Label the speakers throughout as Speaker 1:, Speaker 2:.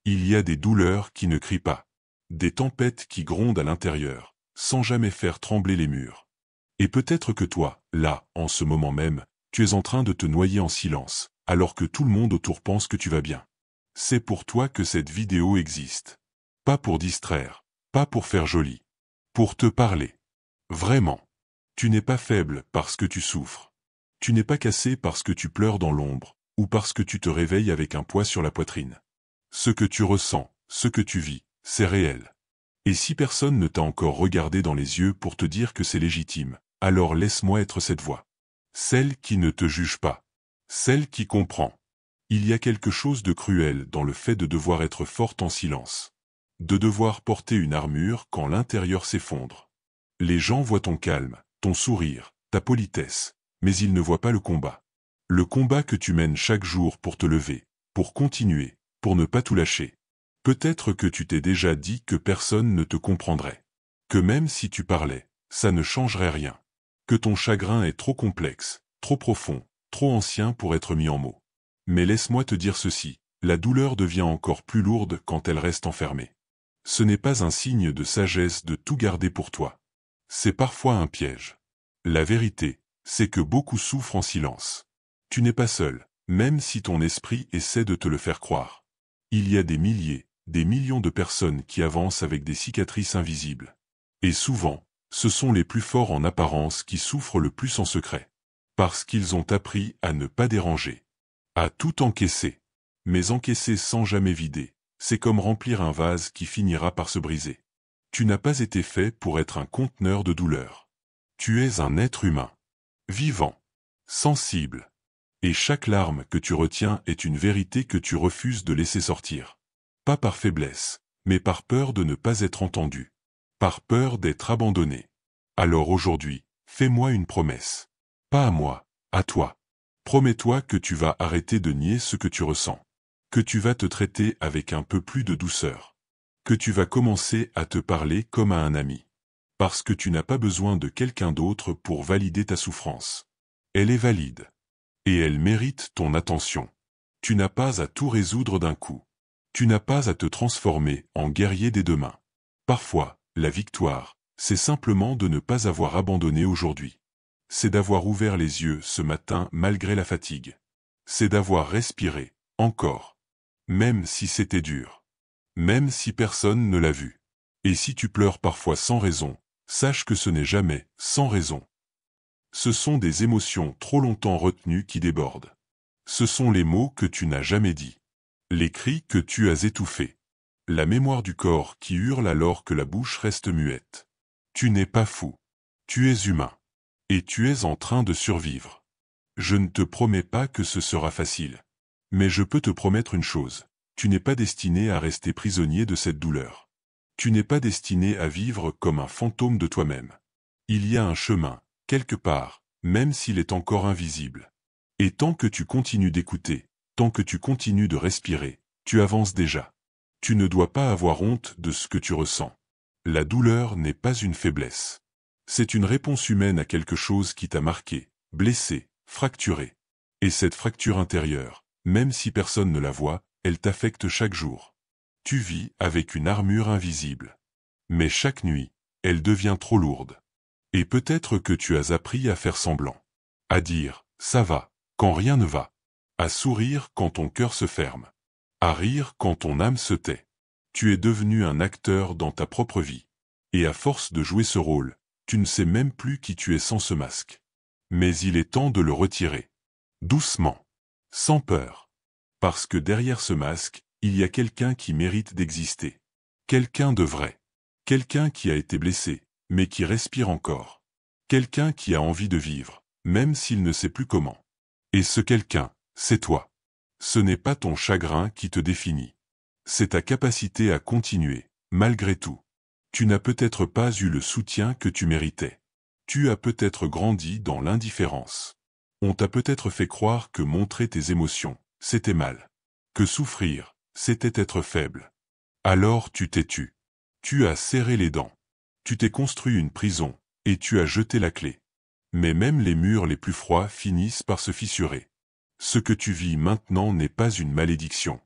Speaker 1: Il y a des douleurs qui ne crient pas. Des tempêtes qui grondent à l'intérieur, sans jamais faire trembler les murs. Et peut-être que toi, là, en ce moment même, tu es en train de te noyer en silence, alors que tout le monde autour pense que tu vas bien. C'est pour toi que cette vidéo existe. Pas pour distraire, pas pour faire joli. Pour te parler. Vraiment. Tu n'es pas faible parce que tu souffres. Tu n'es pas cassé parce que tu pleures dans l'ombre, ou parce que tu te réveilles avec un poids sur la poitrine. Ce que tu ressens, ce que tu vis, c'est réel. Et si personne ne t'a encore regardé dans les yeux pour te dire que c'est légitime, alors laisse-moi être cette voix. Celle qui ne te juge pas. Celle qui comprend. Il y a quelque chose de cruel dans le fait de devoir être forte en silence. De devoir porter une armure quand l'intérieur s'effondre. Les gens voient ton calme, ton sourire, ta politesse, mais ils ne voient pas le combat. Le combat que tu mènes chaque jour pour te lever, pour continuer, pour ne pas tout lâcher. Peut-être que tu t'es déjà dit que personne ne te comprendrait. Que même si tu parlais, ça ne changerait rien. Que ton chagrin est trop complexe, trop profond, trop ancien pour être mis en mots. Mais laisse-moi te dire ceci, la douleur devient encore plus lourde quand elle reste enfermée. Ce n'est pas un signe de sagesse de tout garder pour toi. C'est parfois un piège. La vérité, c'est que beaucoup souffrent en silence. Tu n'es pas seul, même si ton esprit essaie de te le faire croire. Il y a des milliers, des millions de personnes qui avancent avec des cicatrices invisibles. Et souvent, ce sont les plus forts en apparence qui souffrent le plus en secret. Parce qu'ils ont appris à ne pas déranger. À tout encaisser. Mais encaisser sans jamais vider, c'est comme remplir un vase qui finira par se briser. Tu n'as pas été fait pour être un conteneur de douleur. Tu es un être humain. Vivant. Sensible. Et chaque larme que tu retiens est une vérité que tu refuses de laisser sortir. Pas par faiblesse, mais par peur de ne pas être entendu. Par peur d'être abandonné. Alors aujourd'hui, fais-moi une promesse. Pas à moi, à toi. Promets-toi que tu vas arrêter de nier ce que tu ressens. Que tu vas te traiter avec un peu plus de douceur. Que tu vas commencer à te parler comme à un ami. Parce que tu n'as pas besoin de quelqu'un d'autre pour valider ta souffrance. Elle est valide. Et elle mérite ton attention. Tu n'as pas à tout résoudre d'un coup. Tu n'as pas à te transformer en guerrier des deux mains. Parfois, la victoire, c'est simplement de ne pas avoir abandonné aujourd'hui. C'est d'avoir ouvert les yeux ce matin malgré la fatigue. C'est d'avoir respiré, encore. Même si c'était dur. Même si personne ne l'a vu. Et si tu pleures parfois sans raison, sache que ce n'est jamais sans raison. Ce sont des émotions trop longtemps retenues qui débordent. Ce sont les mots que tu n'as jamais dits. Les cris que tu as étouffés. La mémoire du corps qui hurle alors que la bouche reste muette. Tu n'es pas fou. Tu es humain. Et tu es en train de survivre. Je ne te promets pas que ce sera facile. Mais je peux te promettre une chose. Tu n'es pas destiné à rester prisonnier de cette douleur. Tu n'es pas destiné à vivre comme un fantôme de toi-même. Il y a un chemin, quelque part, même s'il est encore invisible. Et tant que tu continues d'écouter, tant que tu continues de respirer, tu avances déjà. Tu ne dois pas avoir honte de ce que tu ressens. La douleur n'est pas une faiblesse. C'est une réponse humaine à quelque chose qui t'a marqué, blessé, fracturé. Et cette fracture intérieure, même si personne ne la voit, elle t'affecte chaque jour. Tu vis avec une armure invisible. Mais chaque nuit, elle devient trop lourde. Et peut-être que tu as appris à faire semblant. À dire « ça va » quand rien ne va. À sourire quand ton cœur se ferme. À rire quand ton âme se tait. Tu es devenu un acteur dans ta propre vie. Et à force de jouer ce rôle, tu ne sais même plus qui tu es sans ce masque. Mais il est temps de le retirer. Doucement. Sans peur. Parce que derrière ce masque, il y a quelqu'un qui mérite d'exister. Quelqu'un de vrai. Quelqu'un qui a été blessé, mais qui respire encore. Quelqu'un qui a envie de vivre, même s'il ne sait plus comment. Et ce quelqu'un, c'est toi. Ce n'est pas ton chagrin qui te définit. C'est ta capacité à continuer, malgré tout. Tu n'as peut-être pas eu le soutien que tu méritais. Tu as peut-être grandi dans l'indifférence. On t'a peut-être fait croire que montrer tes émotions, c'était mal. Que souffrir, c'était être faible. Alors tu t'es tu. Tu as serré les dents. Tu t'es construit une prison, et tu as jeté la clé. Mais même les murs les plus froids finissent par se fissurer. Ce que tu vis maintenant n'est pas une malédiction.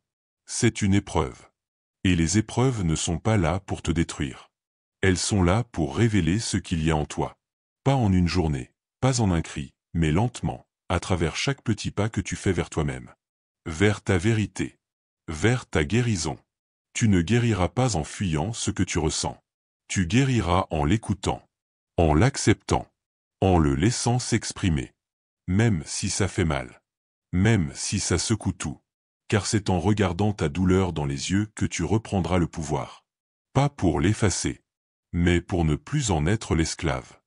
Speaker 1: C'est une épreuve. Et les épreuves ne sont pas là pour te détruire. Elles sont là pour révéler ce qu'il y a en toi. Pas en une journée, pas en un cri, mais lentement, à travers chaque petit pas que tu fais vers toi-même. Vers ta vérité. Vers ta guérison. Tu ne guériras pas en fuyant ce que tu ressens. Tu guériras en l'écoutant, en l'acceptant, en le laissant s'exprimer. Même si ça fait mal. Même si ça secoue tout. Car c'est en regardant ta douleur dans les yeux que tu reprendras le pouvoir. Pas pour l'effacer, mais pour ne plus en être l'esclave.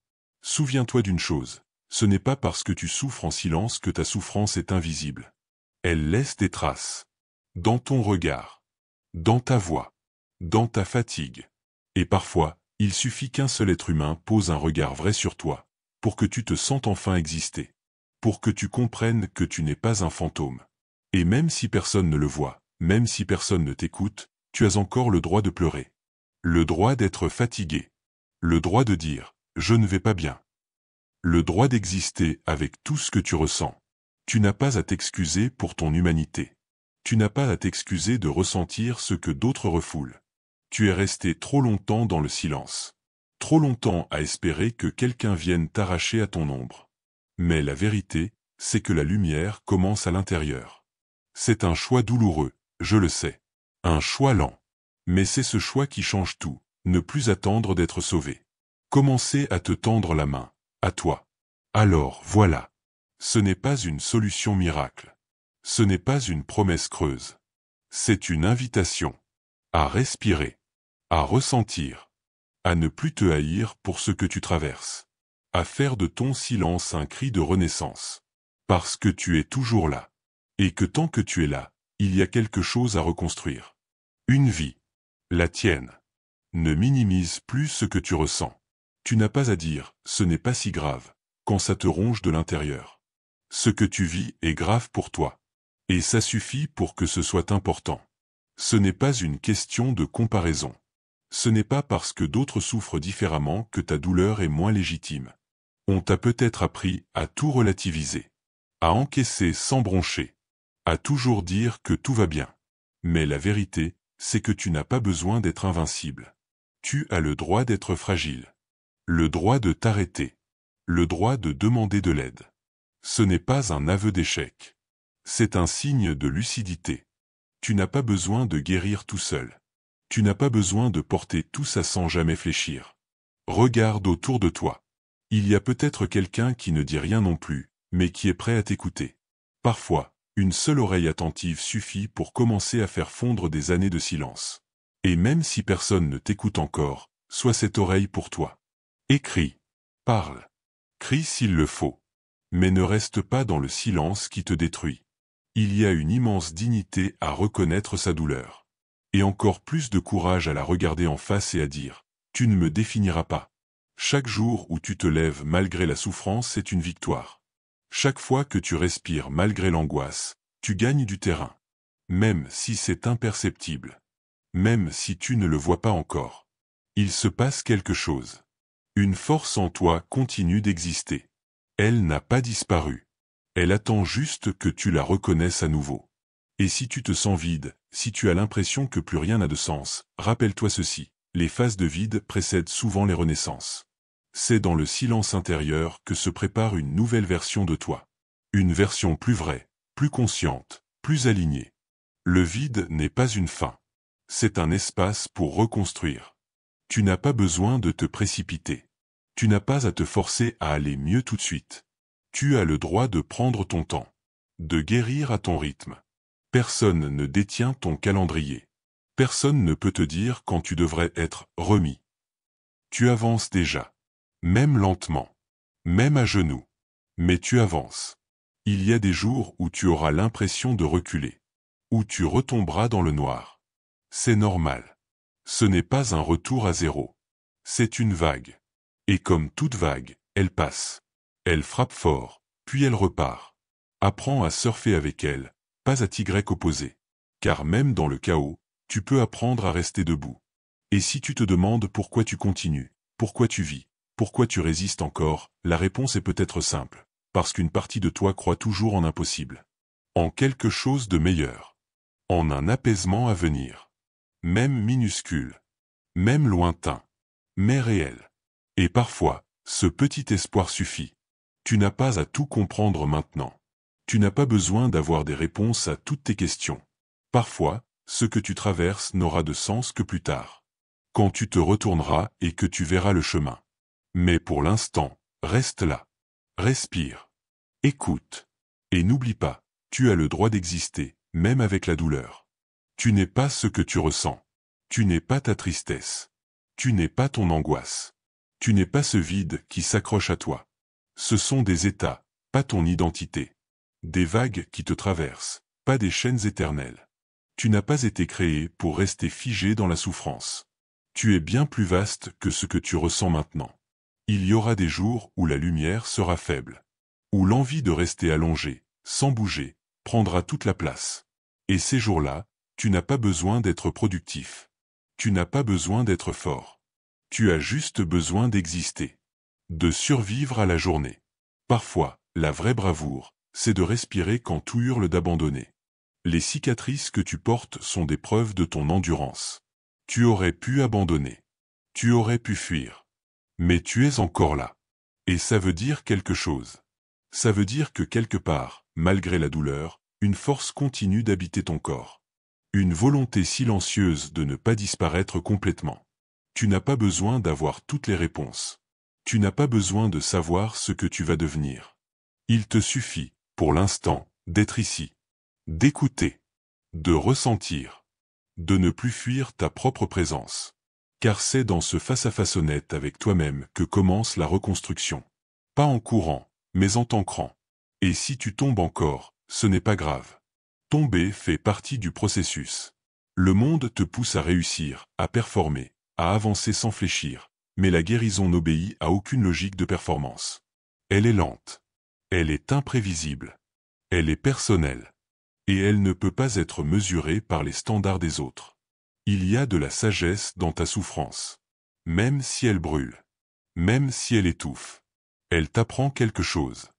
Speaker 1: Souviens-toi d'une chose, ce n'est pas parce que tu souffres en silence que ta souffrance est invisible. Elle laisse des traces. Dans ton regard. Dans ta voix. Dans ta fatigue. Et parfois, il suffit qu'un seul être humain pose un regard vrai sur toi, pour que tu te sentes enfin exister. Pour que tu comprennes que tu n'es pas un fantôme. Et même si personne ne le voit, même si personne ne t'écoute, tu as encore le droit de pleurer. Le droit d'être fatigué. Le droit de dire « je ne vais pas bien ». Le droit d'exister avec tout ce que tu ressens. Tu n'as pas à t'excuser pour ton humanité. Tu n'as pas à t'excuser de ressentir ce que d'autres refoulent. Tu es resté trop longtemps dans le silence. Trop longtemps à espérer que quelqu'un vienne t'arracher à ton ombre. Mais la vérité, c'est que la lumière commence à l'intérieur. C'est un choix douloureux, je le sais. Un choix lent. Mais c'est ce choix qui change tout, ne plus attendre d'être sauvé. Commencer à te tendre la main, à toi. Alors, voilà. Ce n'est pas une solution miracle. Ce n'est pas une promesse creuse. C'est une invitation. À respirer. À ressentir. À ne plus te haïr pour ce que tu traverses. À faire de ton silence un cri de renaissance. Parce que tu es toujours là. Et que tant que tu es là, il y a quelque chose à reconstruire. Une vie. La tienne. Ne minimise plus ce que tu ressens. Tu n'as pas à dire « ce n'est pas si grave » quand ça te ronge de l'intérieur. Ce que tu vis est grave pour toi. Et ça suffit pour que ce soit important. Ce n'est pas une question de comparaison. Ce n'est pas parce que d'autres souffrent différemment que ta douleur est moins légitime. On t'a peut-être appris à tout relativiser. À encaisser sans broncher. À toujours dire que tout va bien. Mais la vérité, c'est que tu n'as pas besoin d'être invincible. Tu as le droit d'être fragile. Le droit de t'arrêter. Le droit de demander de l'aide. Ce n'est pas un aveu d'échec. C'est un signe de lucidité. Tu n'as pas besoin de guérir tout seul. Tu n'as pas besoin de porter tout ça sans jamais fléchir. Regarde autour de toi. Il y a peut-être quelqu'un qui ne dit rien non plus, mais qui est prêt à t'écouter. Parfois, une seule oreille attentive suffit pour commencer à faire fondre des années de silence. Et même si personne ne t'écoute encore, sois cette oreille pour toi. Écris. Parle. Crie s'il le faut. Mais ne reste pas dans le silence qui te détruit. Il y a une immense dignité à reconnaître sa douleur. Et encore plus de courage à la regarder en face et à dire « Tu ne me définiras pas ». Chaque jour où tu te lèves malgré la souffrance est une victoire. Chaque fois que tu respires malgré l'angoisse, tu gagnes du terrain. Même si c'est imperceptible. Même si tu ne le vois pas encore. Il se passe quelque chose. Une force en toi continue d'exister. Elle n'a pas disparu. Elle attend juste que tu la reconnaisses à nouveau. Et si tu te sens vide, si tu as l'impression que plus rien n'a de sens, rappelle-toi ceci, les phases de vide précèdent souvent les renaissances. C'est dans le silence intérieur que se prépare une nouvelle version de toi. Une version plus vraie, plus consciente, plus alignée. Le vide n'est pas une fin. C'est un espace pour reconstruire. Tu n'as pas besoin de te précipiter. Tu n'as pas à te forcer à aller mieux tout de suite. Tu as le droit de prendre ton temps. De guérir à ton rythme. Personne ne détient ton calendrier. Personne ne peut te dire quand tu devrais être remis. Tu avances déjà. Même lentement. Même à genoux. Mais tu avances. Il y a des jours où tu auras l'impression de reculer. Où tu retomberas dans le noir. C'est normal. Ce n'est pas un retour à zéro. C'est une vague. Et comme toute vague, elle passe. Elle frappe fort, puis elle repart. Apprends à surfer avec elle, pas à t'y opposer. Car même dans le chaos, tu peux apprendre à rester debout. Et si tu te demandes pourquoi tu continues, pourquoi tu vis, pourquoi tu résistes encore, la réponse est peut-être simple. Parce qu'une partie de toi croit toujours en impossible. En quelque chose de meilleur. En un apaisement à venir. même minuscule, même lointain, mais réel. Et parfois, ce petit espoir suffit. Tu n'as pas à tout comprendre maintenant. Tu n'as pas besoin d'avoir des réponses à toutes tes questions. Parfois, ce que tu traverses n'aura de sens que plus tard. Quand tu te retourneras et que tu verras le chemin. Mais pour l'instant, reste là. Respire. Écoute. Et n'oublie pas, tu as le droit d'exister, même avec la douleur. Tu n'es pas ce que tu ressens. Tu n'es pas ta tristesse. Tu n'es pas ton angoisse. Tu n'es pas ce vide qui s'accroche à toi. Ce sont des états, pas ton identité. Des vagues qui te traversent, pas des chaînes éternelles. Tu n'as pas été créé pour rester figé dans la souffrance. Tu es bien plus vaste que ce que tu ressens maintenant. Il y aura des jours où la lumière sera faible. Où l'envie de rester allongé, sans bouger, prendra toute la place. Et ces jours-là, tu n'as pas besoin d'être productif. Tu n'as pas besoin d'être fort. Tu as juste besoin d'exister. De survivre à la journée. Parfois, la vraie bravoure, c'est de respirer quand tout hurle d'abandonner. Les cicatrices que tu portes sont des preuves de ton endurance. Tu aurais pu abandonner. Tu aurais pu fuir. Mais tu es encore là. Et ça veut dire quelque chose. Ça veut dire que quelque part, malgré la douleur, une force continue d'habiter ton corps. Une volonté silencieuse de ne pas disparaître complètement. Tu n'as pas besoin d'avoir toutes les réponses. Tu n'as pas besoin de savoir ce que tu vas devenir. Il te suffit, pour l'instant, d'être ici. D'écouter. De ressentir. De ne plus fuir ta propre présence. Car c'est dans ce face-à-face honnête avec toi-même que commence la reconstruction. Pas en courant, mais en t'ancrant. Et si tu tombes encore, ce n'est pas grave. Tomber fait partie du processus. Le monde te pousse à réussir, à performer, à avancer sans fléchir, mais la guérison n'obéit à aucune logique de performance. Elle est lente. Elle est imprévisible. Elle est personnelle. Et elle ne peut pas être mesurée par les standards des autres. Il y a de la sagesse dans ta souffrance. Même si elle brûle. Même si elle étouffe. Elle t'apprend quelque chose.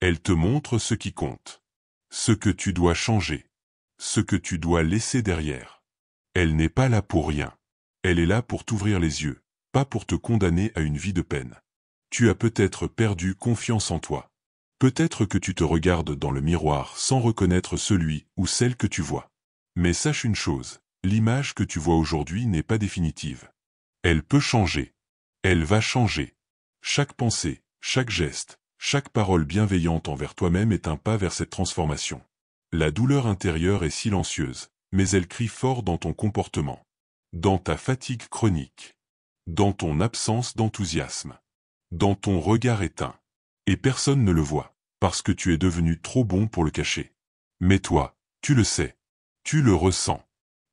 Speaker 1: Elle te montre ce qui compte. Ce que tu dois changer. Ce que tu dois laisser derrière. Elle n'est pas là pour rien. Elle est là pour t'ouvrir les yeux, pas pour te condamner à une vie de peine. Tu as peut-être perdu confiance en toi. Peut-être que tu te regardes dans le miroir sans reconnaître celui ou celle que tu vois. Mais sache une chose, l'image que tu vois aujourd'hui n'est pas définitive. Elle peut changer. Elle va changer. Chaque pensée, chaque geste, chaque parole bienveillante envers toi-même est un pas vers cette transformation. La douleur intérieure est silencieuse, mais elle crie fort dans ton comportement. Dans ta fatigue chronique. Dans ton absence d'enthousiasme. Dans ton regard éteint. Et personne ne le voit, parce que tu es devenu trop bon pour le cacher. Mais toi, tu le sais. Tu le ressens.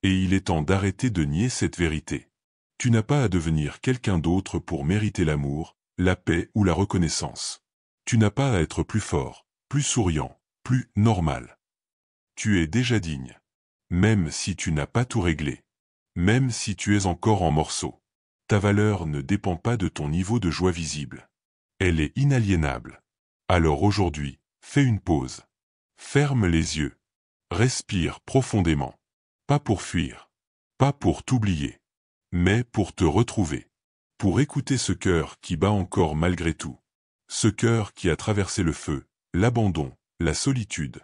Speaker 1: Et il est temps d'arrêter de nier cette vérité. Tu n'as pas à devenir quelqu'un d'autre pour mériter l'amour, la paix ou la reconnaissance. Tu n'as pas à être plus fort, plus souriant, plus normal. Tu es déjà digne. Même si tu n'as pas tout réglé. Même si tu es encore en morceaux. Ta valeur ne dépend pas de ton niveau de joie visible. Elle est inaliénable. Alors aujourd'hui, fais une pause. Ferme les yeux. Respire profondément. Pas pour fuir. Pas pour t'oublier. Mais pour te retrouver. Pour écouter ce cœur qui bat encore malgré tout. Ce cœur qui a traversé le feu, l'abandon, la solitude.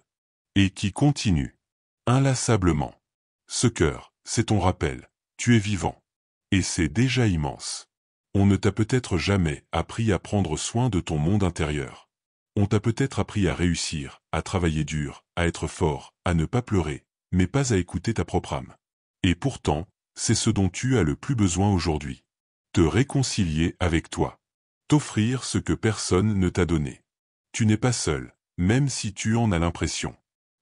Speaker 1: Et qui continue. Inlassablement. Ce cœur, c'est ton rappel. Tu es vivant. Et c'est déjà immense. On ne t'a peut-être jamais appris à prendre soin de ton monde intérieur. On t'a peut-être appris à réussir, à travailler dur, à être fort, à ne pas pleurer, mais pas à écouter ta propre âme. Et pourtant, c'est ce dont tu as le plus besoin aujourd'hui. Te réconcilier avec toi. T'offrir ce que personne ne t'a donné. Tu n'es pas seul, même si tu en as l'impression.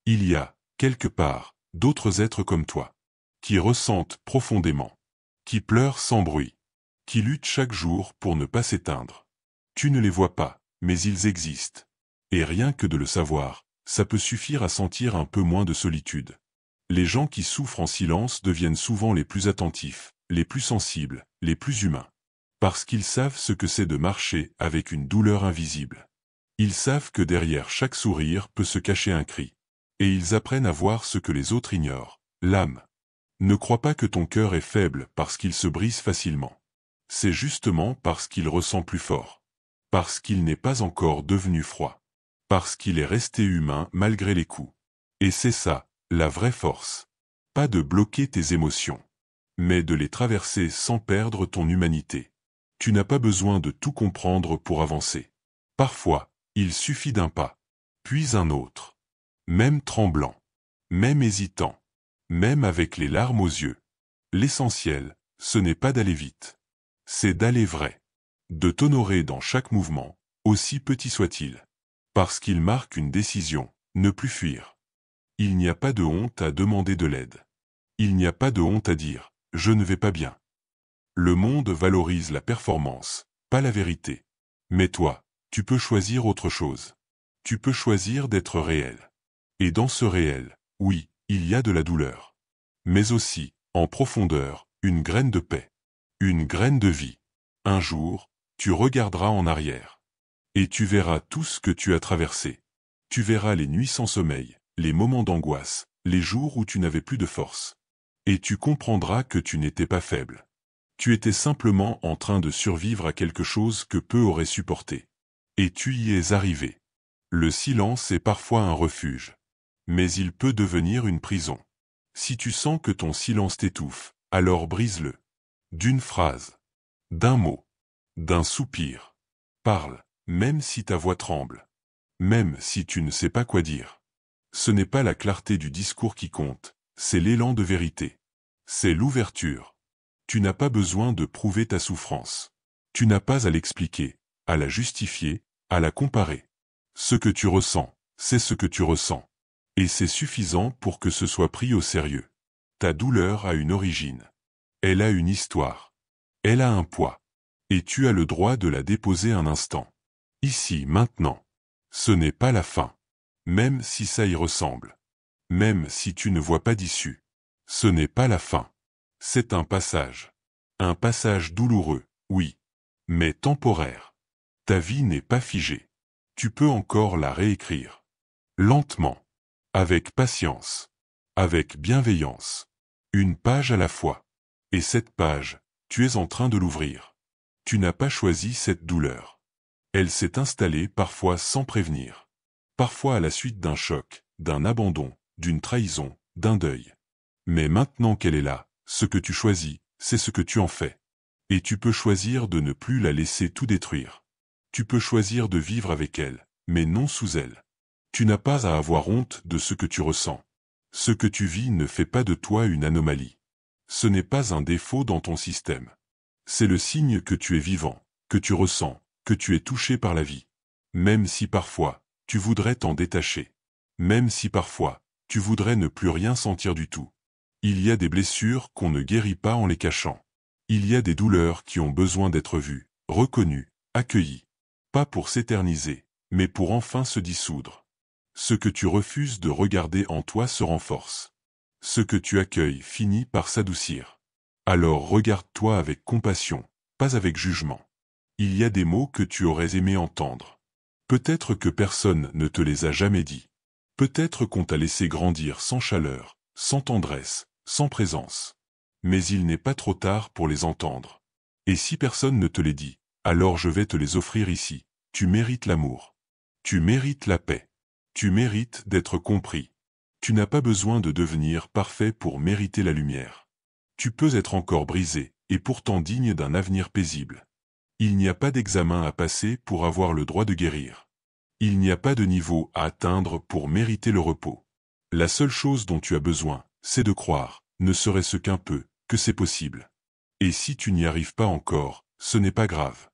Speaker 1: Il y a, quelque part, d'autres êtres comme toi. Qui ressentent profondément. Qui pleurent sans bruit. Qui luttent chaque jour pour ne pas s'éteindre. Tu ne les vois pas, mais ils existent. Et rien que de le savoir, ça peut suffire à sentir un peu moins de solitude. Les gens qui souffrent en silence deviennent souvent les plus attentifs, les plus sensibles, les plus humains. Parce qu'ils savent ce que c'est de marcher avec une douleur invisible. Ils savent que derrière chaque sourire peut se cacher un cri. Et ils apprennent à voir ce que les autres ignorent, l'âme. Ne crois pas que ton cœur est faible parce qu'il se brise facilement. C'est justement parce qu'il ressent plus fort. Parce qu'il n'est pas encore devenu froid. Parce qu'il est resté humain malgré les coups. Et c'est ça, la vraie force. Pas de bloquer tes émotions, mais de les traverser sans perdre ton humanité. Tu n'as pas besoin de tout comprendre pour avancer. Parfois, il suffit d'un pas, puis un autre. Même tremblant, même hésitant, même avec les larmes aux yeux. L'essentiel, ce n'est pas d'aller vite. C'est d'aller vrai. De t'honorer dans chaque mouvement, aussi petit soit-il. Parce qu'il marque une décision, ne plus fuir. Il n'y a pas de honte à demander de l'aide. Il n'y a pas de honte à dire « je ne vais pas bien ». Le monde valorise la performance, pas la vérité. Mais toi, tu peux choisir autre chose. Tu peux choisir d'être réel. Et dans ce réel, oui, il y a de la douleur. Mais aussi, en profondeur, une graine de paix. Une graine de vie. Un jour, tu regarderas en arrière. Et tu verras tout ce que tu as traversé. Tu verras les nuits sans sommeil, les moments d'angoisse, les jours où tu n'avais plus de force. Et tu comprendras que tu n'étais pas faible. Tu étais simplement en train de survivre à quelque chose que peu auraient supporté. Et tu y es arrivé. Le silence est parfois un refuge. Mais il peut devenir une prison. Si tu sens que ton silence t'étouffe, alors brise-le. D'une phrase. D'un mot. D'un soupir. Parle, même si ta voix tremble. Même si tu ne sais pas quoi dire. Ce n'est pas la clarté du discours qui compte, c'est l'élan de vérité. C'est l'ouverture. Tu n'as pas besoin de prouver ta souffrance. Tu n'as pas à l'expliquer, à la justifier, à la comparer. Ce que tu ressens, c'est ce que tu ressens. Et c'est suffisant pour que ce soit pris au sérieux. Ta douleur a une origine. Elle a une histoire. Elle a un poids. Et tu as le droit de la déposer un instant. Ici, maintenant. Ce n'est pas la fin. Même si ça y ressemble. Même si tu ne vois pas d'issue. Ce n'est pas la fin. C'est un passage. Un passage douloureux, oui. Mais temporaire. Ta vie n'est pas figée. Tu peux encore la réécrire. Lentement. Avec patience. Avec bienveillance. Une page à la fois. Et cette page, tu es en train de l'ouvrir. Tu n'as pas choisi cette douleur. Elle s'est installée parfois sans prévenir. Parfois à la suite d'un choc, d'un abandon, d'une trahison, d'un deuil. Mais maintenant qu'elle est là, ce que tu choisis, c'est ce que tu en fais. Et tu peux choisir de ne plus la laisser tout détruire. Tu peux choisir de vivre avec elle, mais non sous elle. Tu n'as pas à avoir honte de ce que tu ressens. Ce que tu vis ne fait pas de toi une anomalie. Ce n'est pas un défaut dans ton système. C'est le signe que tu es vivant, que tu ressens, que tu es touché par la vie. Même si parfois, tu voudrais t'en détacher. Même si parfois, tu voudrais ne plus rien sentir du tout. Il y a des blessures qu'on ne guérit pas en les cachant. Il y a des douleurs qui ont besoin d'être vues, reconnues, accueillies. Pas pour s'éterniser, mais pour enfin se dissoudre. Ce que tu refuses de regarder en toi se renforce. Ce que tu accueilles finit par s'adoucir. Alors regarde-toi avec compassion, pas avec jugement. Il y a des mots que tu aurais aimé entendre. Peut-être que personne ne te les a jamais dit. Peut-être qu'on t'a laissé grandir sans chaleur, sans tendresse, sans présence. Mais il n'est pas trop tard pour les entendre. Et si personne ne te les dit, alors je vais te les offrir ici. Tu mérites l'amour. Tu mérites la paix. Tu mérites d'être compris. Tu n'as pas besoin de devenir parfait pour mériter la lumière. Tu peux être encore brisé, et pourtant digne d'un avenir paisible. Il n'y a pas d'examen à passer pour avoir le droit de guérir. Il n'y a pas de niveau à atteindre pour mériter le repos. La seule chose dont tu as besoin, c'est de croire, ne serait-ce qu'un peu, que c'est possible. Et si tu n'y arrives pas encore, ce n'est pas grave.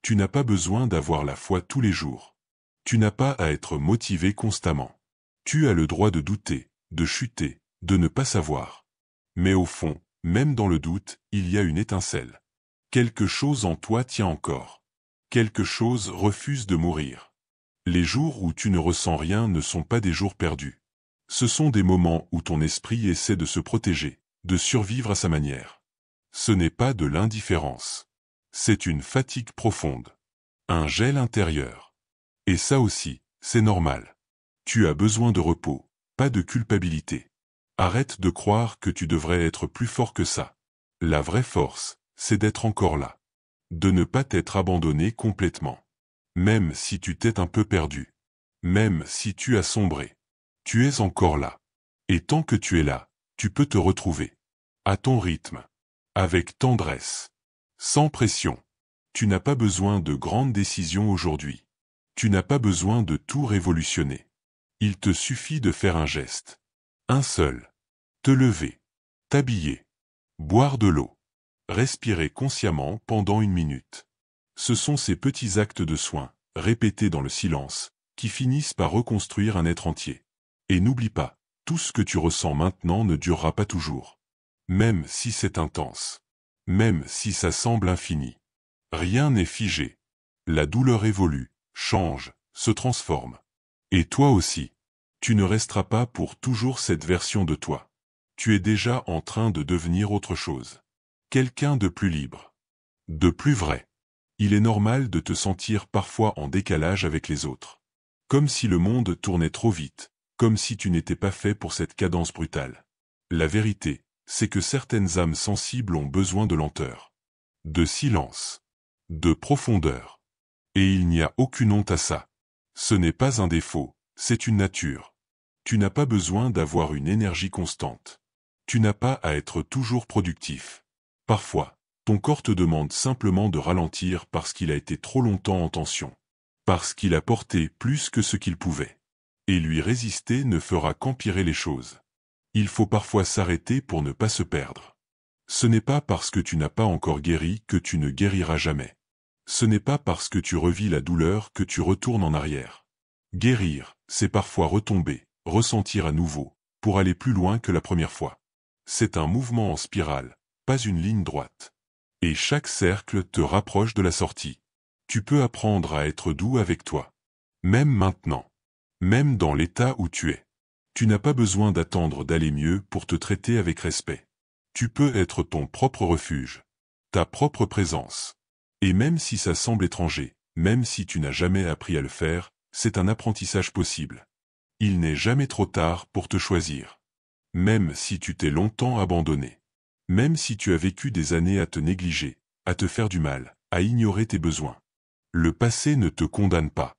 Speaker 1: Tu n'as pas besoin d'avoir la foi tous les jours. Tu n'as pas à être motivé constamment. Tu as le droit de douter, de chuter, de ne pas savoir. Mais au fond, même dans le doute, il y a une étincelle. Quelque chose en toi tient encore. Quelque chose refuse de mourir. Les jours où tu ne ressens rien ne sont pas des jours perdus. Ce sont des moments où ton esprit essaie de se protéger, de survivre à sa manière. Ce n'est pas de l'indifférence. C'est une fatigue profonde. Un gel intérieur. Et ça aussi, c'est normal. Tu as besoin de repos, pas de culpabilité. Arrête de croire que tu devrais être plus fort que ça. La vraie force, c'est d'être encore là. De ne pas t'être abandonné complètement. Même si tu t'es un peu perdu. Même si tu as sombré. Tu es encore là. Et tant que tu es là, tu peux te retrouver. À ton rythme. Avec tendresse. Sans pression. Tu n'as pas besoin de grandes décisions aujourd'hui. Tu n'as pas besoin de tout révolutionner. Il te suffit de faire un geste. Un seul. Te lever. T'habiller. Boire de l'eau. Respirer consciemment pendant 1 minute. Ce sont ces petits actes de soin, répétés dans le silence, qui finissent par reconstruire un être entier. Et n'oublie pas, tout ce que tu ressens maintenant ne durera pas toujours. Même si c'est intense. Même si ça semble infini. Rien n'est figé. La douleur évolue, change, se transforme. Et toi aussi. Tu ne resteras pas pour toujours cette version de toi. Tu es déjà en train de devenir autre chose. Quelqu'un de plus libre. De plus vrai. Il est normal de te sentir parfois en décalage avec les autres. Comme si le monde tournait trop vite, comme si tu n'étais pas fait pour cette cadence brutale. La vérité, c'est que certaines âmes sensibles ont besoin de lenteur. De silence. De profondeur. Et il n'y a aucune honte à ça. Ce n'est pas un défaut, c'est une nature. Tu n'as pas besoin d'avoir une énergie constante. Tu n'as pas à être toujours productif. Parfois, ton corps te demande simplement de ralentir parce qu'il a été trop longtemps en tension. Parce qu'il a porté plus que ce qu'il pouvait. Et lui résister ne fera qu'empirer les choses. Il faut parfois s'arrêter pour ne pas se perdre. Ce n'est pas parce que tu n'as pas encore guéri que tu ne guériras jamais. Ce n'est pas parce que tu revis la douleur que tu retournes en arrière. Guérir, c'est parfois retomber, ressentir à nouveau, pour aller plus loin que la première fois. C'est un mouvement en spirale, pas une ligne droite. Et chaque cercle te rapproche de la sortie. Tu peux apprendre à être doux avec toi. Même maintenant. Même dans l'état où tu es. Tu n'as pas besoin d'attendre d'aller mieux pour te traiter avec respect. Tu peux être ton propre refuge. Ta propre présence. Et même si ça semble étranger, même si tu n'as jamais appris à le faire, c'est un apprentissage possible. Il n'est jamais trop tard pour te choisir. Même si tu t'es longtemps abandonné. Même si tu as vécu des années à te négliger, à te faire du mal, à ignorer tes besoins. Le passé ne te condamne pas.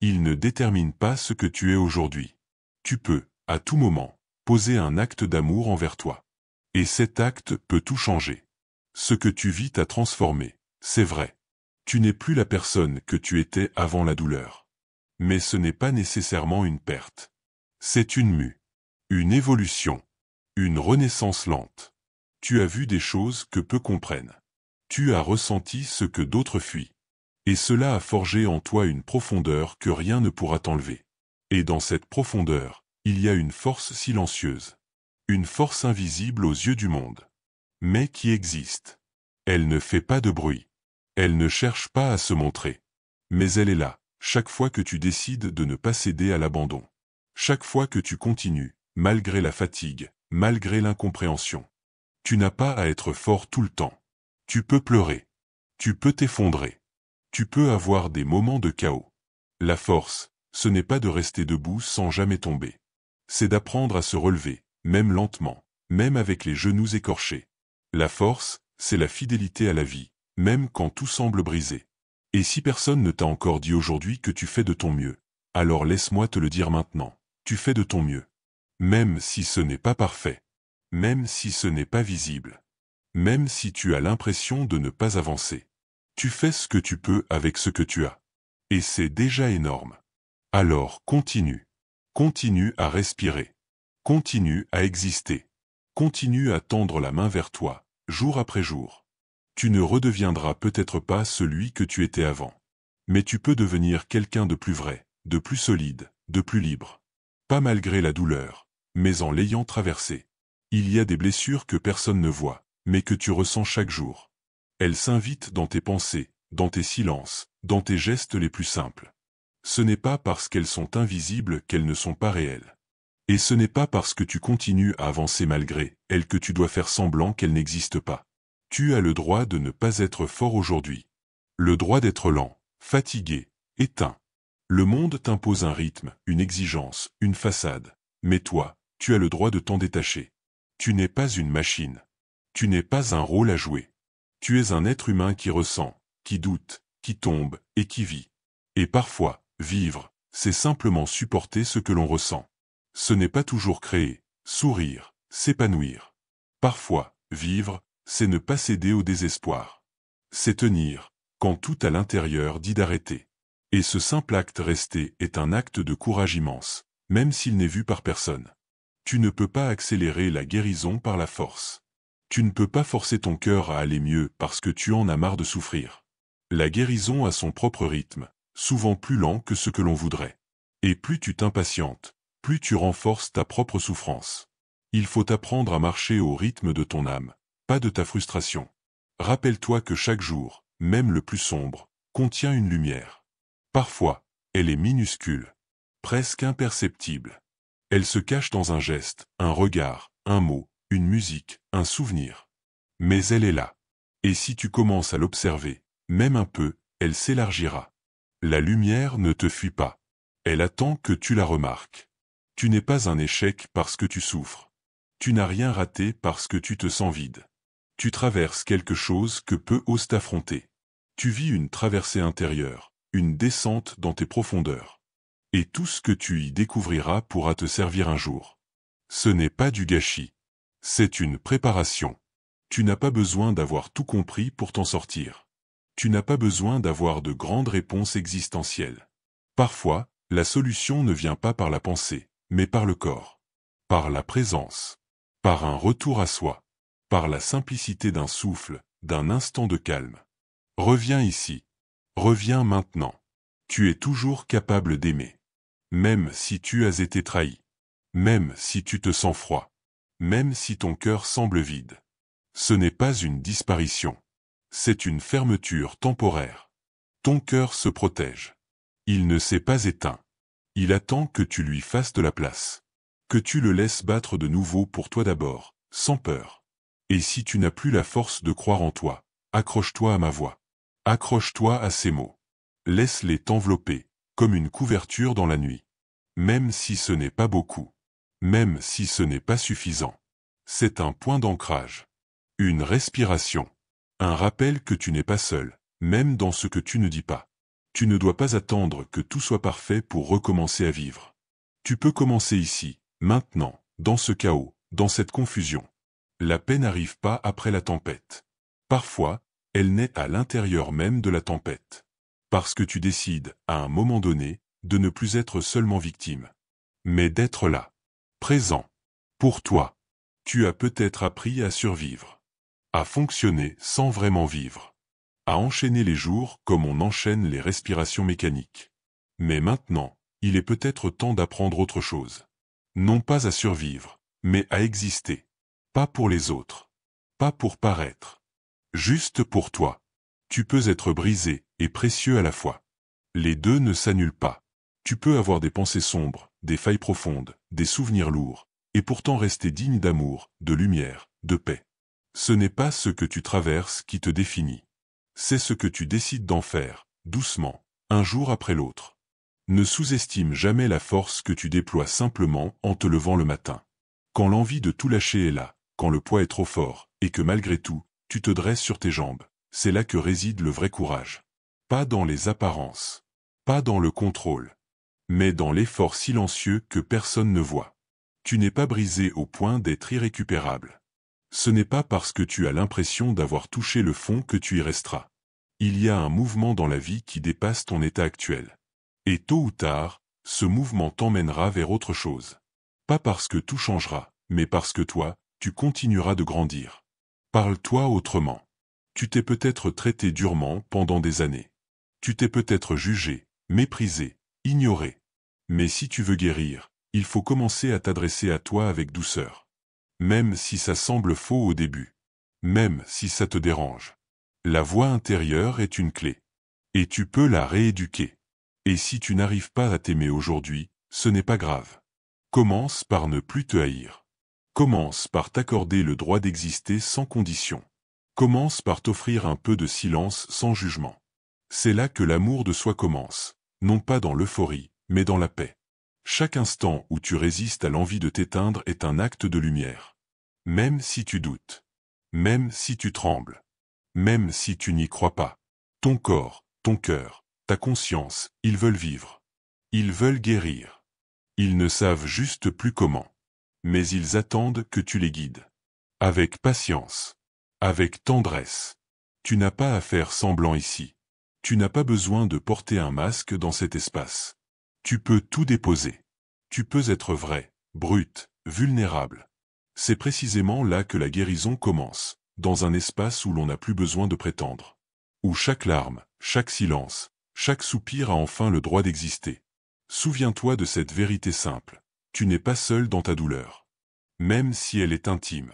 Speaker 1: Il ne détermine pas ce que tu es aujourd'hui. Tu peux, à tout moment, poser un acte d'amour envers toi. Et cet acte peut tout changer. Ce que tu vis t'a transformé, c'est vrai. Tu n'es plus la personne que tu étais avant la douleur. Mais ce n'est pas nécessairement une perte. C'est une mue. Une évolution. Une renaissance lente. Tu as vu des choses que peu comprennent. Tu as ressenti ce que d'autres fuient. Et cela a forgé en toi une profondeur que rien ne pourra t'enlever. Et dans cette profondeur, il y a une force silencieuse. Une force invisible aux yeux du monde. Mais qui existe. Elle ne fait pas de bruit. Elle ne cherche pas à se montrer. Mais elle est là, chaque fois que tu décides de ne pas céder à l'abandon. Chaque fois que tu continues, malgré la fatigue, malgré l'incompréhension. Tu n'as pas à être fort tout le temps. Tu peux pleurer. Tu peux t'effondrer. Tu peux avoir des moments de chaos. La force, ce n'est pas de rester debout sans jamais tomber. C'est d'apprendre à se relever, même lentement, même avec les genoux écorchés. La force, c'est la fidélité à la vie, même quand tout semble brisé. Et si personne ne t'a encore dit aujourd'hui que tu fais de ton mieux, alors laisse-moi te le dire maintenant, tu fais de ton mieux. Même si ce n'est pas parfait. Même si ce n'est pas visible. Même si tu as l'impression de ne pas avancer. Tu fais ce que tu peux avec ce que tu as. Et c'est déjà énorme. Alors continue. Continue à respirer. Continue à exister. Continue à tendre la main vers toi, jour après jour. Tu ne redeviendras peut-être pas celui que tu étais avant. Mais tu peux devenir quelqu'un de plus vrai, de plus solide, de plus libre. Pas malgré la douleur, mais en l'ayant traversée. Il y a des blessures que personne ne voit, mais que tu ressens chaque jour. Elles s'invitent dans tes pensées, dans tes silences, dans tes gestes les plus simples. Ce n'est pas parce qu'elles sont invisibles qu'elles ne sont pas réelles. Et ce n'est pas parce que tu continues à avancer malgré elles que tu dois faire semblant qu'elles n'existent pas. Tu as le droit de ne pas être fort aujourd'hui. Le droit d'être lent, fatigué, éteint. Le monde t'impose un rythme, une exigence, une façade. Mais toi, tu as le droit de t'en détacher. Tu n'es pas une machine. Tu n'es pas un rôle à jouer. Tu es un être humain qui ressent, qui doute, qui tombe et qui vit. Et parfois, vivre, c'est simplement supporter ce que l'on ressent. Ce n'est pas toujours créer, sourire, s'épanouir. Parfois, vivre, c'est ne pas céder au désespoir. C'est tenir, quand tout à l'intérieur dit d'arrêter. Et ce simple acte resté est un acte de courage immense, même s'il n'est vu par personne. Tu ne peux pas accélérer la guérison par la force. Tu ne peux pas forcer ton cœur à aller mieux parce que tu en as marre de souffrir. La guérison a son propre rythme, souvent plus lent que ce que l'on voudrait. Et plus tu t'impatientes, plus tu renforces ta propre souffrance. Il faut apprendre à marcher au rythme de ton âme, pas de ta frustration. Rappelle-toi que chaque jour, même le plus sombre, contient une lumière. Parfois, elle est minuscule, presque imperceptible. Elle se cache dans un geste, un regard, un mot, une musique, un souvenir. Mais elle est là. Et si tu commences à l'observer, même un peu, elle s'élargira. La lumière ne te fuit pas. Elle attend que tu la remarques. Tu n'es pas un échec parce que tu souffres. Tu n'as rien raté parce que tu te sens vide. Tu traverses quelque chose que peu osent affronter. Tu vis une traversée intérieure, une descente dans tes profondeurs. Et tout ce que tu y découvriras pourra te servir un jour. Ce n'est pas du gâchis. C'est une préparation. Tu n'as pas besoin d'avoir tout compris pour t'en sortir. Tu n'as pas besoin d'avoir de grandes réponses existentielles. Parfois, la solution ne vient pas par la pensée, mais par le corps. Par la présence. Par un retour à soi. Par la simplicité d'un souffle, d'un instant de calme. Reviens ici. Reviens maintenant. Tu es toujours capable d'aimer. Même si tu as été trahi. Même si tu te sens froid. Même si ton cœur semble vide. Ce n'est pas une disparition. C'est une fermeture temporaire. Ton cœur se protège. Il ne s'est pas éteint. Il attend que tu lui fasses de la place. Que tu le laisses battre de nouveau pour toi d'abord, sans peur. Et si tu n'as plus la force de croire en toi, accroche-toi à ma voix. Accroche-toi à ces mots. Laisse-les t'envelopper, comme une couverture dans la nuit. Même si ce n'est pas beaucoup. Même si ce n'est pas suffisant. C'est un point d'ancrage. Une respiration. Un rappel que tu n'es pas seul, même dans ce que tu ne dis pas. Tu ne dois pas attendre que tout soit parfait pour recommencer à vivre. Tu peux commencer ici, maintenant, dans ce chaos, dans cette confusion. La paix n'arrive pas après la tempête. Parfois, elle naît à l'intérieur même de la tempête. Parce que tu décides, à un moment donné, de ne plus être seulement victime. Mais d'être là. Présent. Pour toi. Tu as peut-être appris à survivre. À fonctionner sans vraiment vivre. À enchaîner les jours comme on enchaîne les respirations mécaniques. Mais maintenant, il est peut-être temps d'apprendre autre chose. Non pas à survivre, mais à exister. Pas pour les autres. Pas pour paraître. Juste pour toi. Tu peux être brisé et précieux à la fois. Les deux ne s'annulent pas. Tu peux avoir des pensées sombres, des failles profondes, des souvenirs lourds, et pourtant rester digne d'amour, de lumière, de paix. Ce n'est pas ce que tu traverses qui te définit. C'est ce que tu décides d'en faire, doucement, un jour après l'autre. Ne sous-estime jamais la force que tu déploies simplement en te levant le matin. Quand l'envie de tout lâcher est là, quand le poids est trop fort, et que malgré tout, tu te dresses sur tes jambes, c'est là que réside le vrai courage. Pas dans les apparences. Pas dans le contrôle. Mais dans l'effort silencieux que personne ne voit. Tu n'es pas brisé au point d'être irrécupérable. Ce n'est pas parce que tu as l'impression d'avoir touché le fond que tu y resteras. Il y a un mouvement dans la vie qui dépasse ton état actuel. Et tôt ou tard, ce mouvement t'emmènera vers autre chose. Pas parce que tout changera, mais parce que toi, tu continueras de grandir. Parle-toi autrement. Tu t'es peut-être traité durement pendant des années. Tu t'es peut-être jugé, méprisé, ignoré. Mais si tu veux guérir, il faut commencer à t'adresser à toi avec douceur. Même si ça semble faux au début. Même si ça te dérange. La voix intérieure est une clé. Et tu peux la rééduquer. Et si tu n'arrives pas à t'aimer aujourd'hui, ce n'est pas grave. Commence par ne plus te haïr. Commence par t'accorder le droit d'exister sans condition. Commence par t'offrir un peu de silence sans jugement. C'est là que l'amour de soi commence, non pas dans l'euphorie, mais dans la paix. Chaque instant où tu résistes à l'envie de t'éteindre est un acte de lumière. Même si tu doutes. Même si tu trembles. Même si tu n'y crois pas. Ton corps, ton cœur, ta conscience, ils veulent vivre. Ils veulent guérir. Ils ne savent juste plus comment. Mais ils attendent que tu les guides. Avec patience. Avec tendresse. Tu n'as pas à faire semblant ici. Tu n'as pas besoin de porter un masque dans cet espace. Tu peux tout déposer. Tu peux être vrai, brut, vulnérable. C'est précisément là que la guérison commence, dans un espace où l'on n'a plus besoin de prétendre. Où chaque larme, chaque silence, chaque soupir a enfin le droit d'exister. Souviens-toi de cette vérité simple. Tu n'es pas seul dans ta douleur. Même si elle est intime.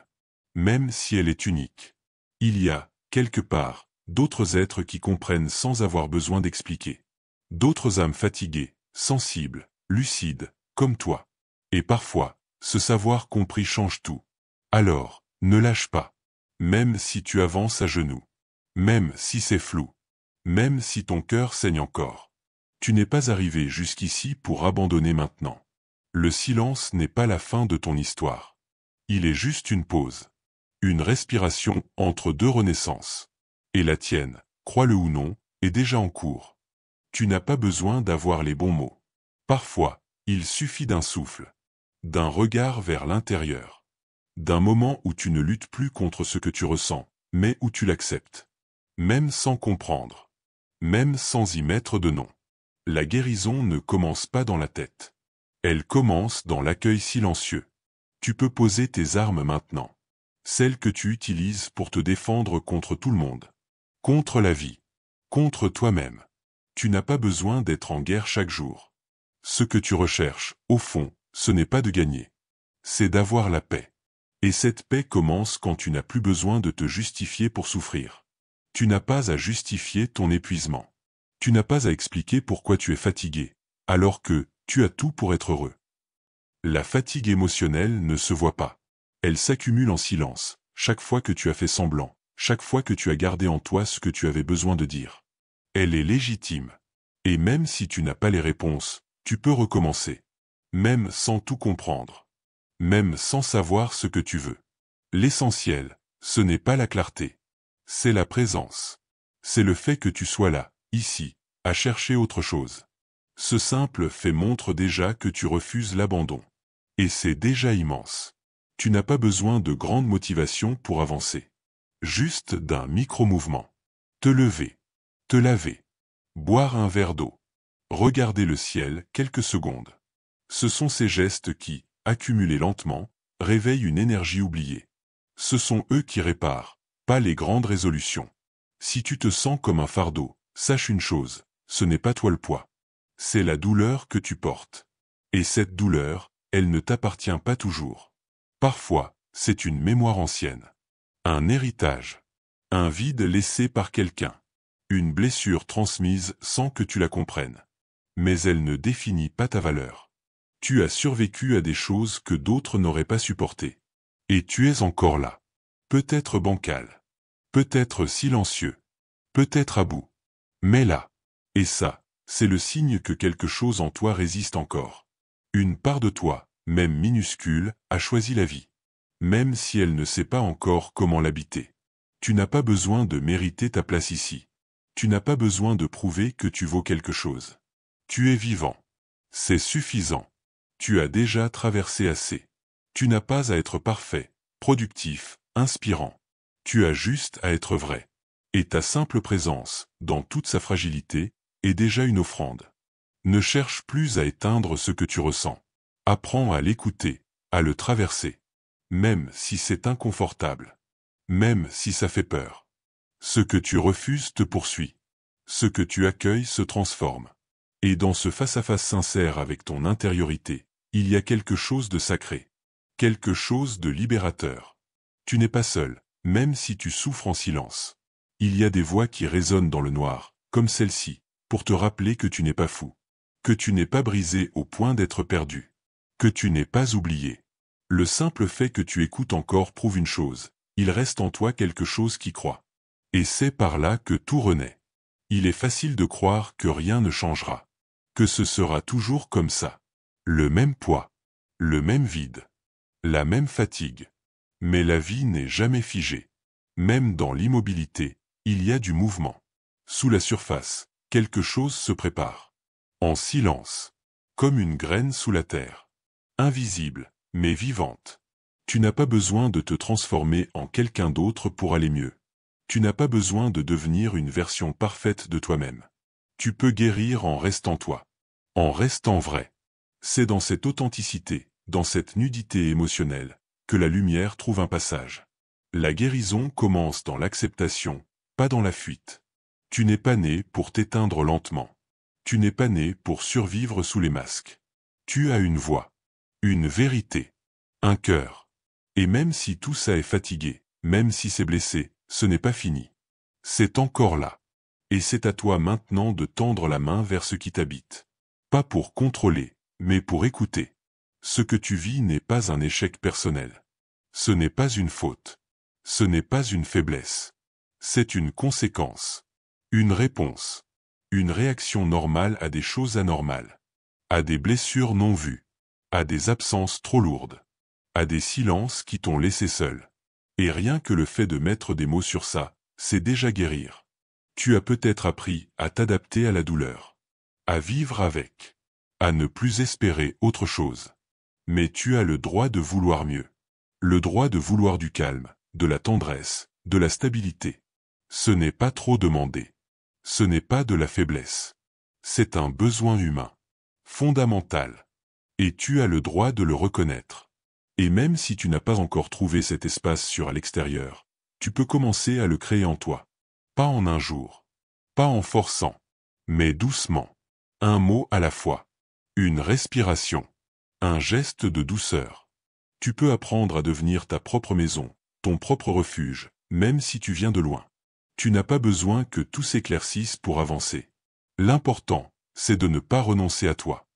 Speaker 1: Même si elle est unique. Il y a, quelque part, d'autres êtres qui comprennent sans avoir besoin d'expliquer. D'autres âmes fatiguées, sensibles, lucides, comme toi. Et parfois, ce savoir compris change tout. Alors, ne lâche pas. Même si tu avances à genoux. Même si c'est flou. Même si ton cœur saigne encore. Tu n'es pas arrivé jusqu'ici pour abandonner maintenant. Le silence n'est pas la fin de ton histoire. Il est juste une pause. Une respiration entre deux renaissances. Et la tienne, crois-le ou non, est déjà en cours. Tu n'as pas besoin d'avoir les bons mots. Parfois, il suffit d'un souffle. D'un regard vers l'intérieur. D'un moment où tu ne luttes plus contre ce que tu ressens, mais où tu l'acceptes. Même sans comprendre. Même sans y mettre de nom. La guérison ne commence pas dans la tête. Elle commence dans l'accueil silencieux. Tu peux poser tes armes maintenant. Celles que tu utilises pour te défendre contre tout le monde. Contre la vie. Contre toi-même. Tu n'as pas besoin d'être en guerre chaque jour. Ce que tu recherches, au fond, ce n'est pas de gagner. C'est d'avoir la paix. Et cette paix commence quand tu n'as plus besoin de te justifier pour souffrir. Tu n'as pas à justifier ton épuisement. Tu n'as pas à expliquer pourquoi tu es fatigué, alors que tu as tout pour être heureux. La fatigue émotionnelle ne se voit pas. Elle s'accumule en silence, chaque fois que tu as fait semblant, chaque fois que tu as gardé en toi ce que tu avais besoin de dire. Elle est légitime. Et même si tu n'as pas les réponses, tu peux recommencer. Même sans tout comprendre. Même sans savoir ce que tu veux. L'essentiel, ce n'est pas la clarté. C'est la présence. C'est le fait que tu sois là, ici, à chercher autre chose. Ce simple fait montre déjà que tu refuses l'abandon. Et c'est déjà immense. Tu n'as pas besoin de grande motivation pour avancer. Juste d'un micro-mouvement. Te lever. Te laver. Boire un verre d'eau. Regarder le ciel quelques secondes. Ce sont ces gestes qui, accumulés lentement, réveillent une énergie oubliée. Ce sont eux qui réparent, pas les grandes résolutions. Si tu te sens comme un fardeau, sache une chose, ce n'est pas toi le poids. C'est la douleur que tu portes. Et cette douleur, elle ne t'appartient pas toujours. Parfois, c'est une mémoire ancienne. Un héritage. Un vide laissé par quelqu'un. Une blessure transmise sans que tu la comprennes. Mais elle ne définit pas ta valeur. Tu as survécu à des choses que d'autres n'auraient pas supportées. Et tu es encore là. Peut-être bancal. Peut-être silencieux. Peut-être à bout. Mais là. Et ça, c'est le signe que quelque chose en toi résiste encore. Une part de toi, même minuscule, a choisi la vie. Même si elle ne sait pas encore comment l'habiter. Tu n'as pas besoin de mériter ta place ici. Tu n'as pas besoin de prouver que tu vaux quelque chose. Tu es vivant. C'est suffisant. Tu as déjà traversé assez. Tu n'as pas à être parfait, productif, inspirant. Tu as juste à être vrai. Et ta simple présence, dans toute sa fragilité, est déjà une offrande. Ne cherche plus à éteindre ce que tu ressens. Apprends à l'écouter, à le traverser. Même si c'est inconfortable. Même si ça fait peur. Ce que tu refuses te poursuit. Ce que tu accueilles se transforme. Et dans ce face-à-face sincère avec ton intériorité, il y a quelque chose de sacré. Quelque chose de libérateur. Tu n'es pas seul, même si tu souffres en silence. Il y a des voix qui résonnent dans le noir, comme celle-ci, pour te rappeler que tu n'es pas fou. Que tu n'es pas brisé au point d'être perdu. Que tu n'es pas oublié. Le simple fait que tu écoutes encore prouve une chose. Il reste en toi quelque chose qui croit. Et c'est par là que tout renaît. Il est facile de croire que rien ne changera. Que ce sera toujours comme ça. Le même poids. Le même vide. La même fatigue. Mais la vie n'est jamais figée. Même dans l'immobilité, il y a du mouvement. Sous la surface, quelque chose se prépare. En silence. Comme une graine sous la terre. Invisible, mais vivante. Tu n'as pas besoin de te transformer en quelqu'un d'autre pour aller mieux. Tu n'as pas besoin de devenir une version parfaite de toi-même. Tu peux guérir en restant toi. En restant vrai. C'est dans cette authenticité, dans cette nudité émotionnelle, que la lumière trouve un passage. La guérison commence dans l'acceptation, pas dans la fuite. Tu n'es pas né pour t'éteindre lentement. Tu n'es pas né pour survivre sous les masques. Tu as une voix, une vérité, un cœur. Et même si tout ça est fatigué, même si c'est blessé, ce n'est pas fini. C'est encore là. Et c'est à toi maintenant de tendre la main vers ce qui t'habite. Pas pour contrôler, mais pour écouter. Ce que tu vis n'est pas un échec personnel. Ce n'est pas une faute. Ce n'est pas une faiblesse. C'est une conséquence. Une réponse. Une réaction normale à des choses anormales. À des blessures non vues. À des absences trop lourdes. À des silences qui t'ont laissé seul. Et rien que le fait de mettre des mots sur ça, c'est déjà guérir. Tu as peut-être appris à t'adapter à la douleur. À vivre avec. À ne plus espérer autre chose. Mais tu as le droit de vouloir mieux. Le droit de vouloir du calme, de la tendresse, de la stabilité. Ce n'est pas trop demandé. Ce n'est pas de la faiblesse. C'est un besoin humain. Fondamental. Et tu as le droit de le reconnaître. Et même si tu n'as pas encore trouvé cet espace sur l'extérieur, tu peux commencer à le créer en toi. Pas en un jour. Pas en forçant. Mais doucement. Un mot à la fois. Une respiration. Un geste de douceur. Tu peux apprendre à devenir ta propre maison, ton propre refuge, même si tu viens de loin. Tu n'as pas besoin que tout s'éclaircisse pour avancer. L'important, c'est de ne pas renoncer à toi.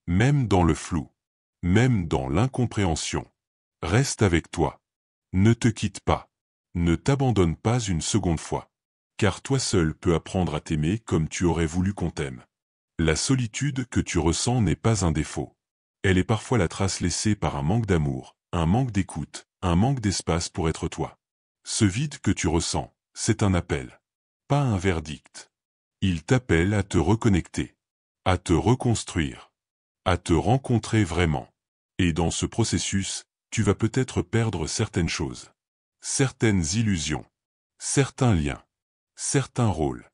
Speaker 1: Même dans le flou. Même dans l'incompréhension. Reste avec toi. Ne te quitte pas. Ne t'abandonne pas une seconde fois. Car toi seul peux apprendre à t'aimer comme tu aurais voulu qu'on t'aime. La solitude que tu ressens n'est pas un défaut. Elle est parfois la trace laissée par un manque d'amour, un manque d'écoute, un manque d'espace pour être toi. Ce vide que tu ressens, c'est un appel. Pas un verdict. Il t'appelle à te reconnecter. À te reconstruire. À te rencontrer vraiment. Et dans ce processus, tu vas peut-être perdre certaines choses. Certaines illusions. Certains liens. Certains rôles.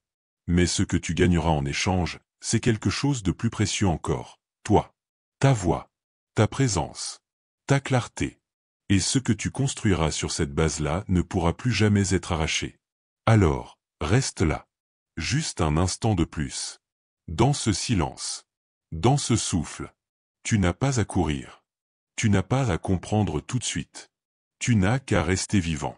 Speaker 1: Mais ce que tu gagneras en échange, c'est quelque chose de plus précieux encore. Toi. Ta voix. Ta présence. Ta clarté. Et ce que tu construiras sur cette base-là ne pourra plus jamais être arraché. Alors, reste là. Juste un instant de plus. Dans ce silence. Dans ce souffle. Tu n'as pas à courir. Tu n'as pas à comprendre tout de suite. Tu n'as qu'à rester vivant.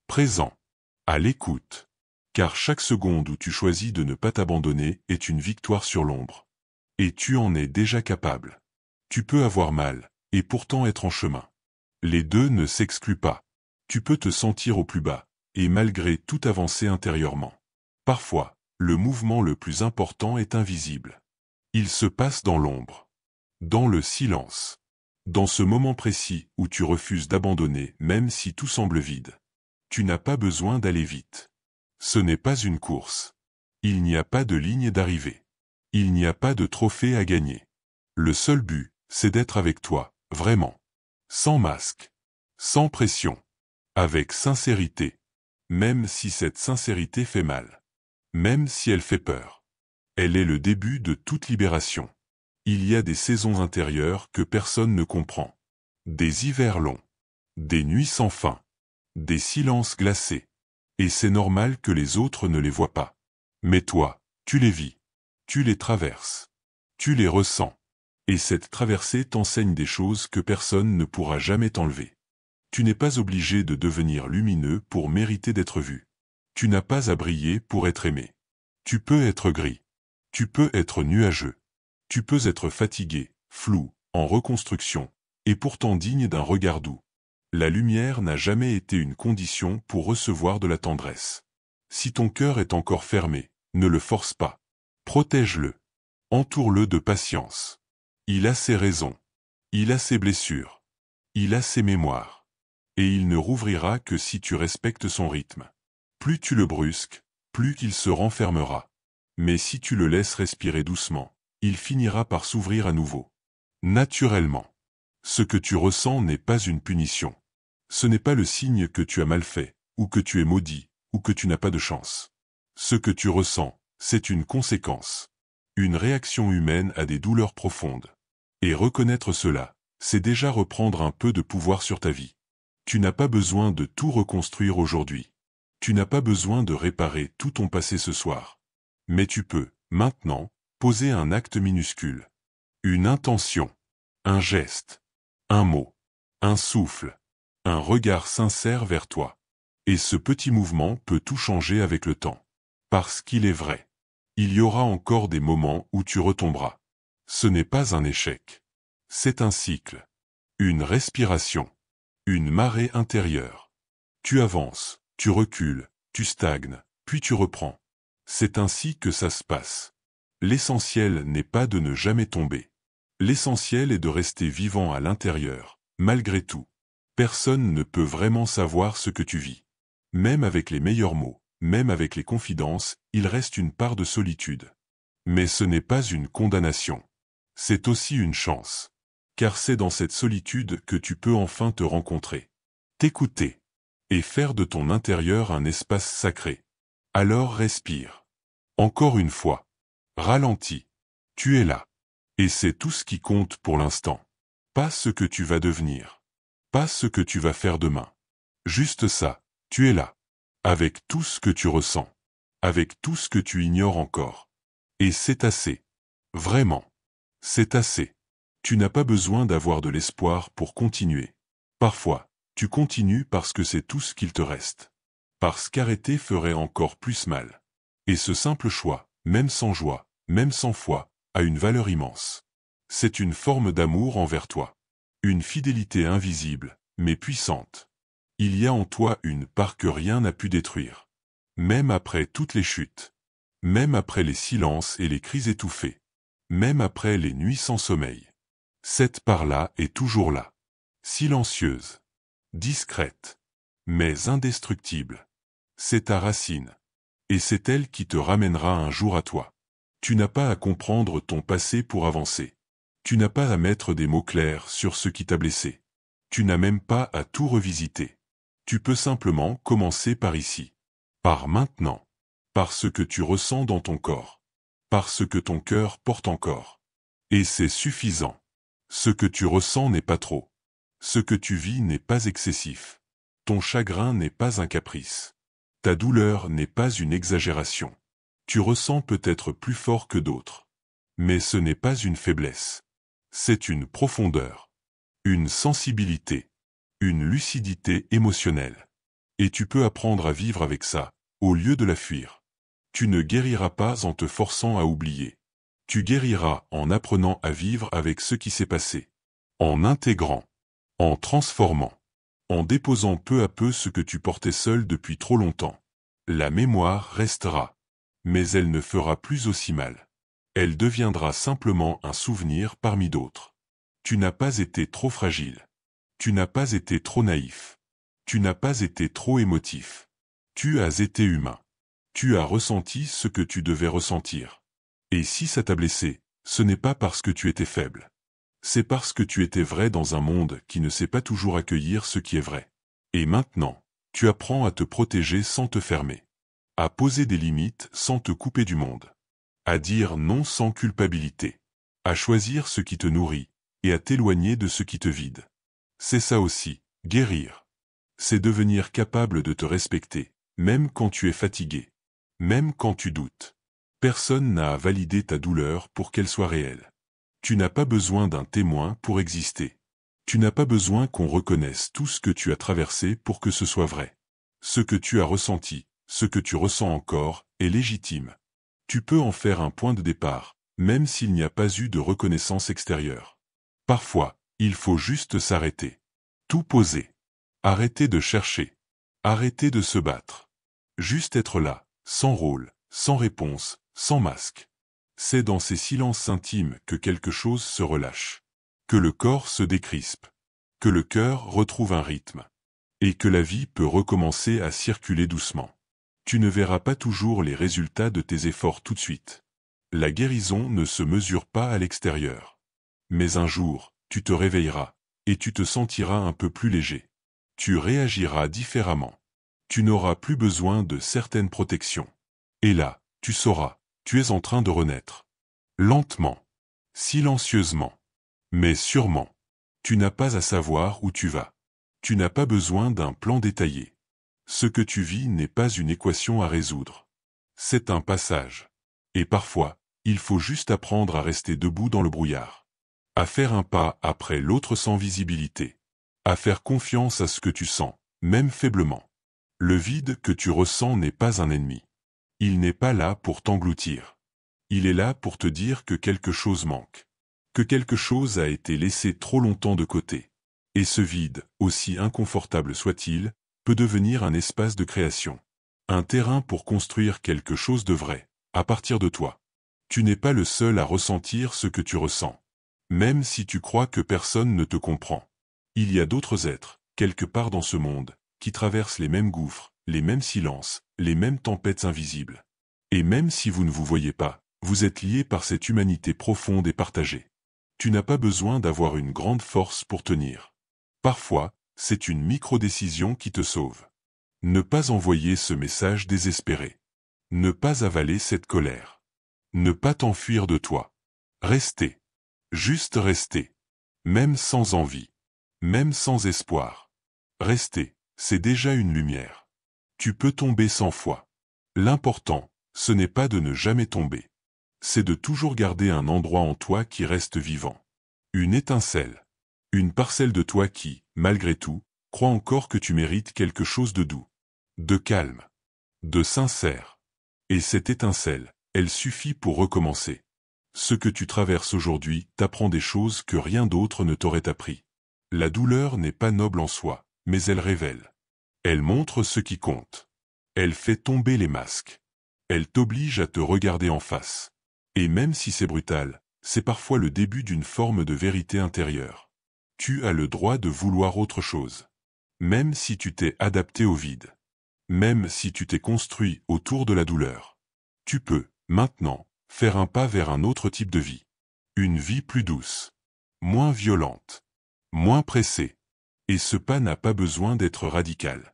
Speaker 1: Présent. À l'écoute. Car chaque seconde où tu choisis de ne pas t'abandonner est une victoire sur l'ombre. Et tu en es déjà capable. Tu peux avoir mal, et pourtant être en chemin. Les deux ne s'excluent pas. Tu peux te sentir au plus bas, et malgré tout avancer intérieurement. Parfois, le mouvement le plus important est invisible. Il se passe dans l'ombre. Dans le silence. Dans ce moment précis où tu refuses d'abandonner même si tout semble vide. Tu n'as pas besoin d'aller vite. Ce n'est pas une course. Il n'y a pas de ligne d'arrivée. Il n'y a pas de trophée à gagner. Le seul but, c'est d'être avec toi, vraiment. Sans masque. Sans pression. Avec sincérité. Même si cette sincérité fait mal. Même si elle fait peur. Elle est le début de toute libération. Il y a des saisons intérieures que personne ne comprend. Des hivers longs. Des nuits sans fin. Des silences glacés. Et c'est normal que les autres ne les voient pas. Mais toi, tu les vis. Tu les traverses. Tu les ressens. Et cette traversée t'enseigne des choses que personne ne pourra jamais t'enlever. Tu n'es pas obligé de devenir lumineux pour mériter d'être vu. Tu n'as pas à briller pour être aimé. Tu peux être gris. Tu peux être nuageux. Tu peux être fatigué, flou, en reconstruction, et pourtant digne d'un regard doux. La lumière n'a jamais été une condition pour recevoir de la tendresse. Si ton cœur est encore fermé, ne le force pas. Protège-le. Entoure-le de patience. Il a ses raisons, Il a ses blessures. Il a ses mémoires. Et il ne rouvrira que si tu respectes son rythme. Plus tu le brusques, plus il se renfermera. Mais si tu le laisses respirer doucement, il finira par s'ouvrir à nouveau. Naturellement. Ce que tu ressens n'est pas une punition. Ce n'est pas le signe que tu as mal fait, ou que tu es maudit, ou que tu n'as pas de chance. Ce que tu ressens, c'est une conséquence. Une réaction humaine à des douleurs profondes. Et reconnaître cela, c'est déjà reprendre un peu de pouvoir sur ta vie. Tu n'as pas besoin de tout reconstruire aujourd'hui. Tu n'as pas besoin de réparer tout ton passé ce soir. Mais tu peux, maintenant, poser un acte minuscule. Une intention. Un geste. Un mot. Un souffle. Un regard sincère vers toi. Et ce petit mouvement peut tout changer avec le temps. Parce qu'il est vrai. Il y aura encore des moments où tu retomberas. Ce n'est pas un échec. C'est un cycle. Une respiration. Une marée intérieure. Tu avances, tu recules, tu stagnes, puis tu reprends. C'est ainsi que ça se passe. L'essentiel n'est pas de ne jamais tomber. L'essentiel est de rester vivant à l'intérieur, malgré tout. Personne ne peut vraiment savoir ce que tu vis. Même avec les meilleurs mots, même avec les confidences, il reste une part de solitude. Mais ce n'est pas une condamnation. C'est aussi une chance. Car c'est dans cette solitude que tu peux enfin te rencontrer. T'écouter. Et faire de ton intérieur un espace sacré. Alors respire. Encore une fois. Ralentis. Tu es là. Et c'est tout ce qui compte pour l'instant. Pas ce que tu vas devenir. Pas ce que tu vas faire demain. Juste ça, tu es là. Avec tout ce que tu ressens. Avec tout ce que tu ignores encore. Et c'est assez. Vraiment. C'est assez. Tu n'as pas besoin d'avoir de l'espoir pour continuer. Parfois, tu continues parce que c'est tout ce qu'il te reste. Parce qu'arrêter ferait encore plus mal. Et ce simple choix, même sans joie, même sans foi, a une valeur immense. C'est une forme d'amour envers toi. Une fidélité invisible, mais puissante. Il y a en toi une part que rien n'a pu détruire. Même après toutes les chutes. Même après les silences et les cris étouffés. Même après les nuits sans sommeil. Cette part-là est toujours là. Silencieuse. Discrète. Mais indestructible. C'est ta racine. Et c'est elle qui te ramènera un jour à toi. Tu n'as pas à comprendre ton passé pour avancer. Tu n'as pas à mettre des mots clairs sur ce qui t'a blessé. Tu n'as même pas à tout revisiter. Tu peux simplement commencer par ici. Par maintenant. Par ce que tu ressens dans ton corps. Par ce que ton cœur porte encore. Et c'est suffisant. Ce que tu ressens n'est pas trop. Ce que tu vis n'est pas excessif. Ton chagrin n'est pas un caprice. Ta douleur n'est pas une exagération. Tu ressens peut-être plus fort que d'autres. Mais ce n'est pas une faiblesse. C'est une profondeur. Une sensibilité. Une lucidité émotionnelle. Et tu peux apprendre à vivre avec ça, au lieu de la fuir. Tu ne guériras pas en te forçant à oublier. Tu guériras en apprenant à vivre avec ce qui s'est passé. En intégrant. En transformant. En déposant peu à peu ce que tu portais seul depuis trop longtemps. La mémoire restera. Mais elle ne fera plus aussi mal. Elle deviendra simplement un souvenir parmi d'autres. Tu n'as pas été trop fragile. Tu n'as pas été trop naïf. Tu n'as pas été trop émotif. Tu as été humain. Tu as ressenti ce que tu devais ressentir. Et si ça t'a blessé, ce n'est pas parce que tu étais faible. C'est parce que tu étais vrai dans un monde qui ne sait pas toujours accueillir ce qui est vrai. Et maintenant, tu apprends à te protéger sans te fermer. À poser des limites sans te couper du monde. À dire non sans culpabilité. À choisir ce qui te nourrit, et à t'éloigner de ce qui te vide. C'est ça aussi, guérir. C'est devenir capable de te respecter, même quand tu es fatigué. Même quand tu doutes. Personne n'a à valider ta douleur pour qu'elle soit réelle. Tu n'as pas besoin d'un témoin pour exister. Tu n'as pas besoin qu'on reconnaisse tout ce que tu as traversé pour que ce soit vrai. Ce que tu as ressenti, ce que tu ressens encore, est légitime. Tu peux en faire un point de départ, même s'il n'y a pas eu de reconnaissance extérieure. Parfois, il faut juste s'arrêter. Tout poser. Arrêter de chercher. Arrêter de se battre. Juste être là, sans rôle, sans réponse, sans masque. C'est dans ces silences intimes que quelque chose se relâche. que le corps se décrispe, que le cœur retrouve un rythme, et que la vie peut recommencer à circuler doucement. Tu ne verras pas toujours les résultats de tes efforts tout de suite. La guérison ne se mesure pas à l'extérieur. Mais un jour, tu te réveilleras, et tu te sentiras un peu plus léger. Tu réagiras différemment. Tu n'auras plus besoin de certaines protections. Et là, tu sauras, tu es en train de renaître. Lentement, silencieusement, mais sûrement. Tu n'as pas à savoir où tu vas. Tu n'as pas besoin d'un plan détaillé. Ce que tu vis n'est pas une équation à résoudre. C'est un passage. Et parfois, il faut juste apprendre à rester debout dans le brouillard. À faire un pas après l'autre sans visibilité. À faire confiance à ce que tu sens, même faiblement. Le vide que tu ressens n'est pas un ennemi. Il n'est pas là pour t'engloutir. Il est là pour te dire que quelque chose manque. Que quelque chose a été laissé trop longtemps de côté. Et ce vide, aussi inconfortable soit-il, peut devenir un espace de création. Un terrain pour construire quelque chose de vrai, à partir de toi. Tu n'es pas le seul à ressentir ce que tu ressens. Même si tu crois que personne ne te comprend. Il y a d'autres êtres, quelque part dans ce monde, qui traversent les mêmes gouffres, les mêmes silences, les mêmes tempêtes invisibles. Et même si vous ne vous voyez pas, vous êtes liés par cette humanité profonde et partagée. Tu n'as pas besoin d'avoir une grande force pour tenir. Parfois, c'est une micro-décision qui te sauve. Ne pas envoyer ce message désespéré. Ne pas avaler cette colère. Ne pas t'enfuir de toi. Rester. Juste rester. Même sans envie. Même sans espoir. Rester, c'est déjà une lumière. Tu peux tomber 100 fois. L'important, ce n'est pas de ne jamais tomber. C'est de toujours garder un endroit en toi qui reste vivant. Une étincelle. Une parcelle de toi qui, malgré tout, croit encore que tu mérites quelque chose de doux, de calme, de sincère. Et cette étincelle, elle suffit pour recommencer. Ce que tu traverses aujourd'hui t'apprend des choses que rien d'autre ne t'aurait appris. La douleur n'est pas noble en soi, mais elle révèle. Elle montre ce qui compte. Elle fait tomber les masques. Elle t'oblige à te regarder en face. Et même si c'est brutal, c'est parfois le début d'une forme de vérité intérieure. Tu as le droit de vouloir autre chose. Même si tu t'es adapté au vide. Même si tu t'es construit autour de la douleur. Tu peux, maintenant, faire un pas vers un autre type de vie. Une vie plus douce. Moins violente. Moins pressée. Et ce pas n'a pas besoin d'être radical.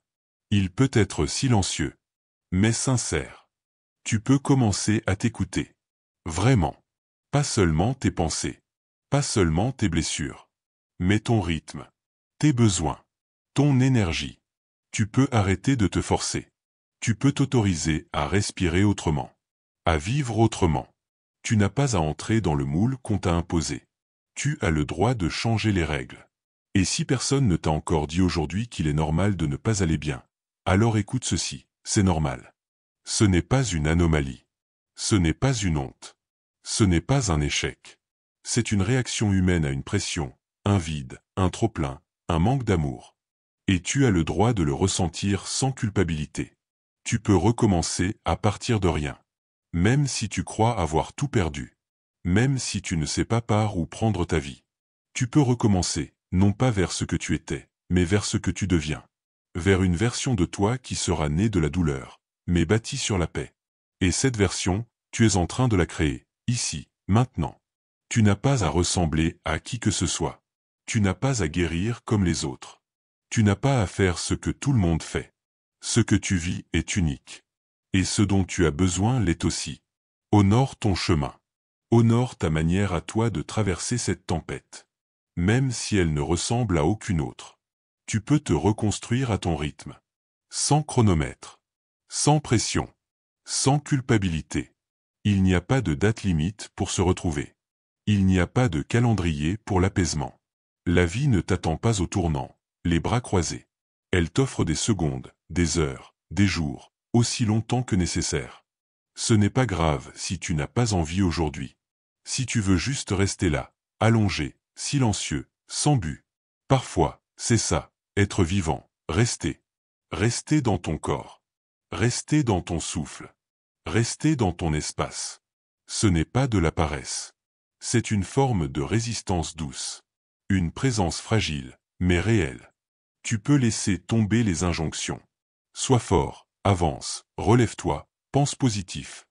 Speaker 1: Il peut être silencieux. Mais sincère. Tu peux commencer à t'écouter. Vraiment. Pas seulement tes pensées. Pas seulement tes blessures. Mais ton rythme. Tes besoins. Ton énergie. Tu peux arrêter de te forcer. Tu peux t'autoriser à respirer autrement. À vivre autrement. Tu n'as pas à entrer dans le moule qu'on t'a imposé. Tu as le droit de changer les règles. Et si personne ne t'a encore dit aujourd'hui qu'il est normal de ne pas aller bien, alors écoute ceci, c'est normal. Ce n'est pas une anomalie. Ce n'est pas une honte. Ce n'est pas un échec. C'est une réaction humaine à une pression, un vide, un trop-plein, un manque d'amour. Et tu as le droit de le ressentir sans culpabilité. Tu peux recommencer à partir de rien. Même si tu crois avoir tout perdu. Même si tu ne sais pas par où prendre ta vie. Tu peux recommencer, non pas vers ce que tu étais, mais vers ce que tu deviens. Vers une version de toi qui sera née de la douleur, mais bâtie sur la paix. Et cette version, tu es en train de la créer, ici, maintenant. Tu n'as pas à ressembler à qui que ce soit. Tu n'as pas à guérir comme les autres. Tu n'as pas à faire ce que tout le monde fait. Ce que tu vis est unique. Et ce dont tu as besoin l'est aussi. Honore ton chemin. Honore ta manière à toi de traverser cette tempête. Même si elle ne ressemble à aucune autre. Tu peux te reconstruire à ton rythme. Sans chronomètre. Sans pression. Sans culpabilité. Il n'y a pas de date limite pour se retrouver. Il n'y a pas de calendrier pour l'apaisement. La vie ne t'attend pas au tournant, les bras croisés. Elle t'offre des secondes, des heures, des jours, aussi longtemps que nécessaire. Ce n'est pas grave si tu n'as pas envie aujourd'hui. Si tu veux juste rester là, allongé, silencieux, sans but. Parfois, c'est ça, être vivant, rester. Rester dans ton corps. Rester dans ton souffle. Rester dans ton espace. Ce n'est pas de la paresse. C'est une forme de résistance douce. Une présence fragile, mais réelle. Tu peux laisser tomber les injonctions. Sois fort, avance, relève-toi, pense positif.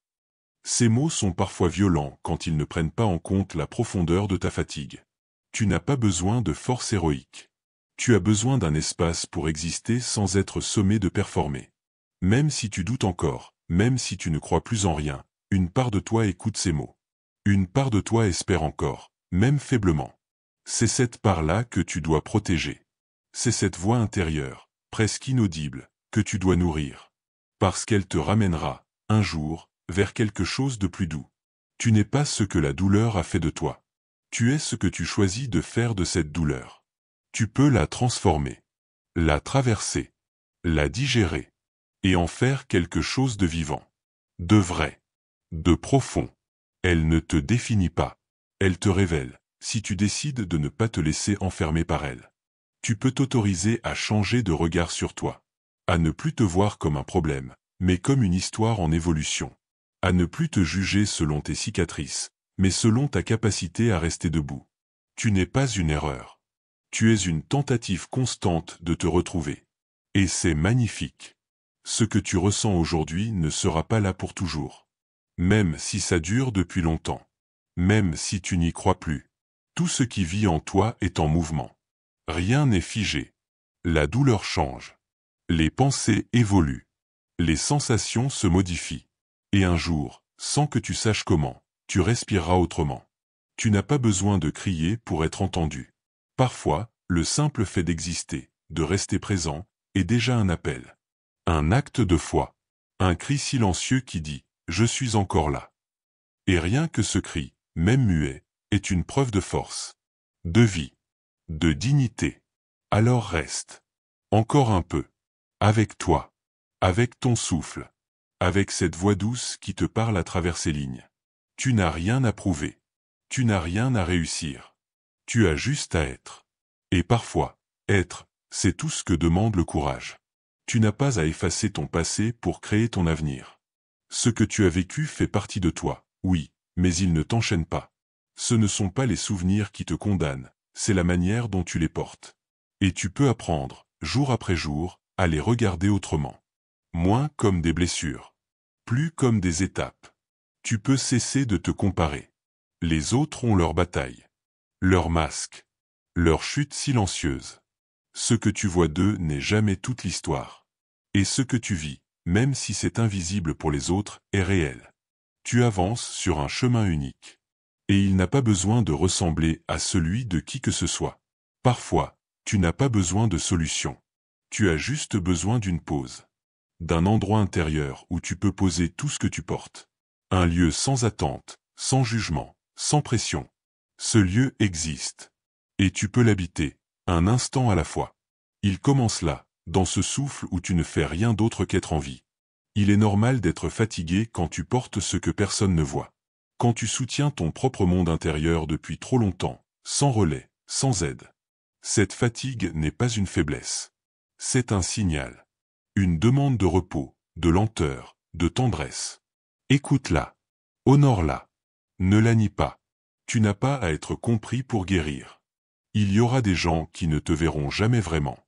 Speaker 1: Ces mots sont parfois violents quand ils ne prennent pas en compte la profondeur de ta fatigue. Tu n'as pas besoin de force héroïque. Tu as besoin d'un espace pour exister sans être sommé de performer. Même si tu doutes encore, même si tu ne crois plus en rien, une part de toi écoute ces mots. Une part de toi espère encore, même faiblement. C'est cette part-là que tu dois protéger. C'est cette voix intérieure, presque inaudible, que tu dois nourrir. Parce qu'elle te ramènera, un jour, vers quelque chose de plus doux. Tu n'es pas ce que la douleur a fait de toi. Tu es ce que tu choisis de faire de cette douleur. Tu peux la transformer, la traverser, la digérer, et en faire quelque chose de vivant, de vrai, de profond. Elle ne te définit pas, elle te révèle, si tu décides de ne pas te laisser enfermer par elle. Tu peux t'autoriser à changer de regard sur toi, à ne plus te voir comme un problème, mais comme une histoire en évolution, à ne plus te juger selon tes cicatrices, mais selon ta capacité à rester debout. Tu n'es pas une erreur. Tu es une tentative constante de te retrouver. Et c'est magnifique. Ce que tu ressens aujourd'hui ne sera pas là pour toujours. Même si ça dure depuis longtemps. Même si tu n'y crois plus. Tout ce qui vit en toi est en mouvement. Rien n'est figé. La douleur change. Les pensées évoluent. Les sensations se modifient. Et un jour, sans que tu saches comment, tu respireras autrement. Tu n'as pas besoin de crier pour être entendu. Parfois, le simple fait d'exister, de rester présent, est déjà un appel. Un acte de foi. Un cri silencieux qui dit « Je suis encore là ». Et rien que ce cri, même muet, est une preuve de force, de vie, de dignité. Alors reste. Encore un peu. Avec toi. Avec ton souffle. Avec cette voix douce qui te parle à travers ces lignes. Tu n'as rien à prouver. Tu n'as rien à réussir. Tu as juste à être. Et parfois, être, c'est tout ce que demande le courage. Tu n'as pas à effacer ton passé pour créer ton avenir. Ce que tu as vécu fait partie de toi, oui, mais il ne t'enchaîne pas. Ce ne sont pas les souvenirs qui te condamnent, c'est la manière dont tu les portes. Et tu peux apprendre, jour après jour, à les regarder autrement. Moins comme des blessures. Plus comme des étapes. Tu peux cesser de te comparer. Les autres ont leur bataille. Leur masque. Leur chute silencieuse. Ce que tu vois d'eux n'est jamais toute l'histoire. Et ce que tu vis, même si c'est invisible pour les autres, est réel. Tu avances sur un chemin unique. Et il n'a pas besoin de ressembler à celui de qui que ce soit. Parfois, tu n'as pas besoin de solution. Tu as juste besoin d'une pause. D'un endroit intérieur où tu peux poser tout ce que tu portes. Un lieu sans attente, sans jugement, sans pression. Ce lieu existe. Et tu peux l'habiter, un instant à la fois. Il commence là, dans ce souffle où tu ne fais rien d'autre qu'être en vie. Il est normal d'être fatigué quand tu portes ce que personne ne voit. Quand tu soutiens ton propre monde intérieur depuis trop longtemps, sans relais, sans aide. Cette fatigue n'est pas une faiblesse. C'est un signal. Une demande de repos, de lenteur, de tendresse. Écoute-la. Honore-la. Ne la nie pas. Tu n'as pas à être compris pour guérir. Il y aura des gens qui ne te verront jamais vraiment.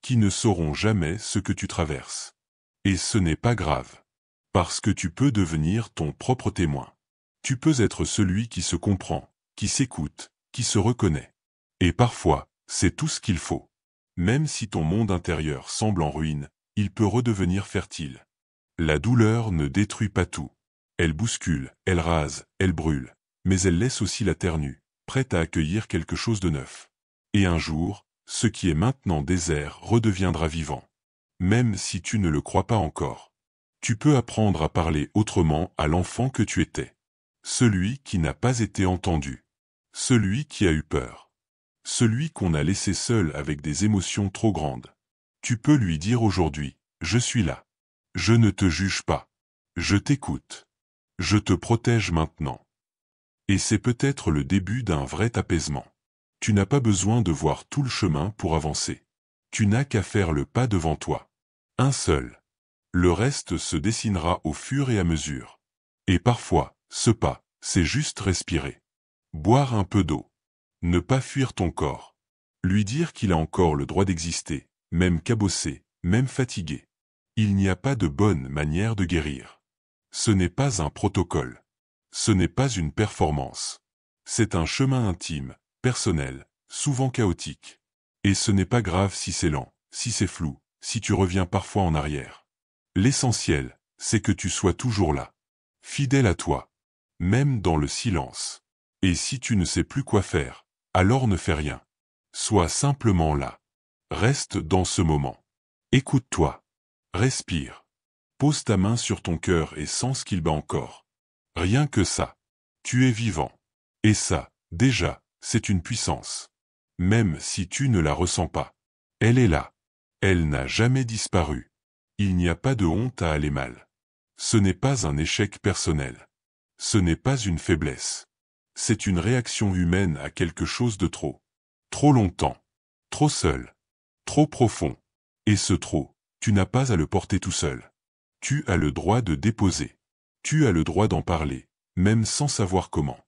Speaker 1: Qui ne sauront jamais ce que tu traverses. Et ce n'est pas grave. Parce que tu peux devenir ton propre témoin. Tu peux être celui qui se comprend, qui s'écoute, qui se reconnaît. Et parfois, c'est tout ce qu'il faut. Même si ton monde intérieur semble en ruine, il peut redevenir fertile. La douleur ne détruit pas tout. Elle bouscule, elle rase, elle brûle. Mais elle laisse aussi la terre nue, prête à accueillir quelque chose de neuf. Et un jour, ce qui est maintenant désert redeviendra vivant. Même si tu ne le crois pas encore. Tu peux apprendre à parler autrement à l'enfant que tu étais. Celui qui n'a pas été entendu. Celui qui a eu peur. Celui qu'on a laissé seul avec des émotions trop grandes. Tu peux lui dire aujourd'hui, je suis là. Je ne te juge pas. Je t'écoute. Je te protège maintenant. Et c'est peut-être le début d'un vrai apaisement. Tu n'as pas besoin de voir tout le chemin pour avancer. Tu n'as qu'à faire le pas devant toi. Un seul. Le reste se dessinera au fur et à mesure. Et parfois, ce pas, c'est juste respirer. Boire un peu d'eau. Ne pas fuir ton corps. Lui dire qu'il a encore le droit d'exister, même cabossé, même fatigué. Il n'y a pas de bonne manière de guérir. Ce n'est pas un protocole. Ce n'est pas une performance. C'est un chemin intime, personnel, souvent chaotique. Et ce n'est pas grave si c'est lent, si c'est flou, si tu reviens parfois en arrière. L'essentiel, c'est que tu sois toujours là. Fidèle à toi. Même dans le silence. Et si tu ne sais plus quoi faire, alors ne fais rien. Sois simplement là. Reste dans ce moment. Écoute-toi. Respire. Pose ta main sur ton cœur et sens qu'il bat encore. Rien que ça. Tu es vivant. Et ça, déjà, c'est une puissance. Même si tu ne la ressens pas. Elle est là. Elle n'a jamais disparu. Il n'y a pas de honte à aller mal. Ce n'est pas un échec personnel. Ce n'est pas une faiblesse. C'est une réaction humaine à quelque chose de trop. Trop longtemps. Trop seul. Trop profond. Et ce trop, tu n'as pas à le porter tout seul. Tu as le droit de déposer. Tu as le droit d'en parler, même sans savoir comment.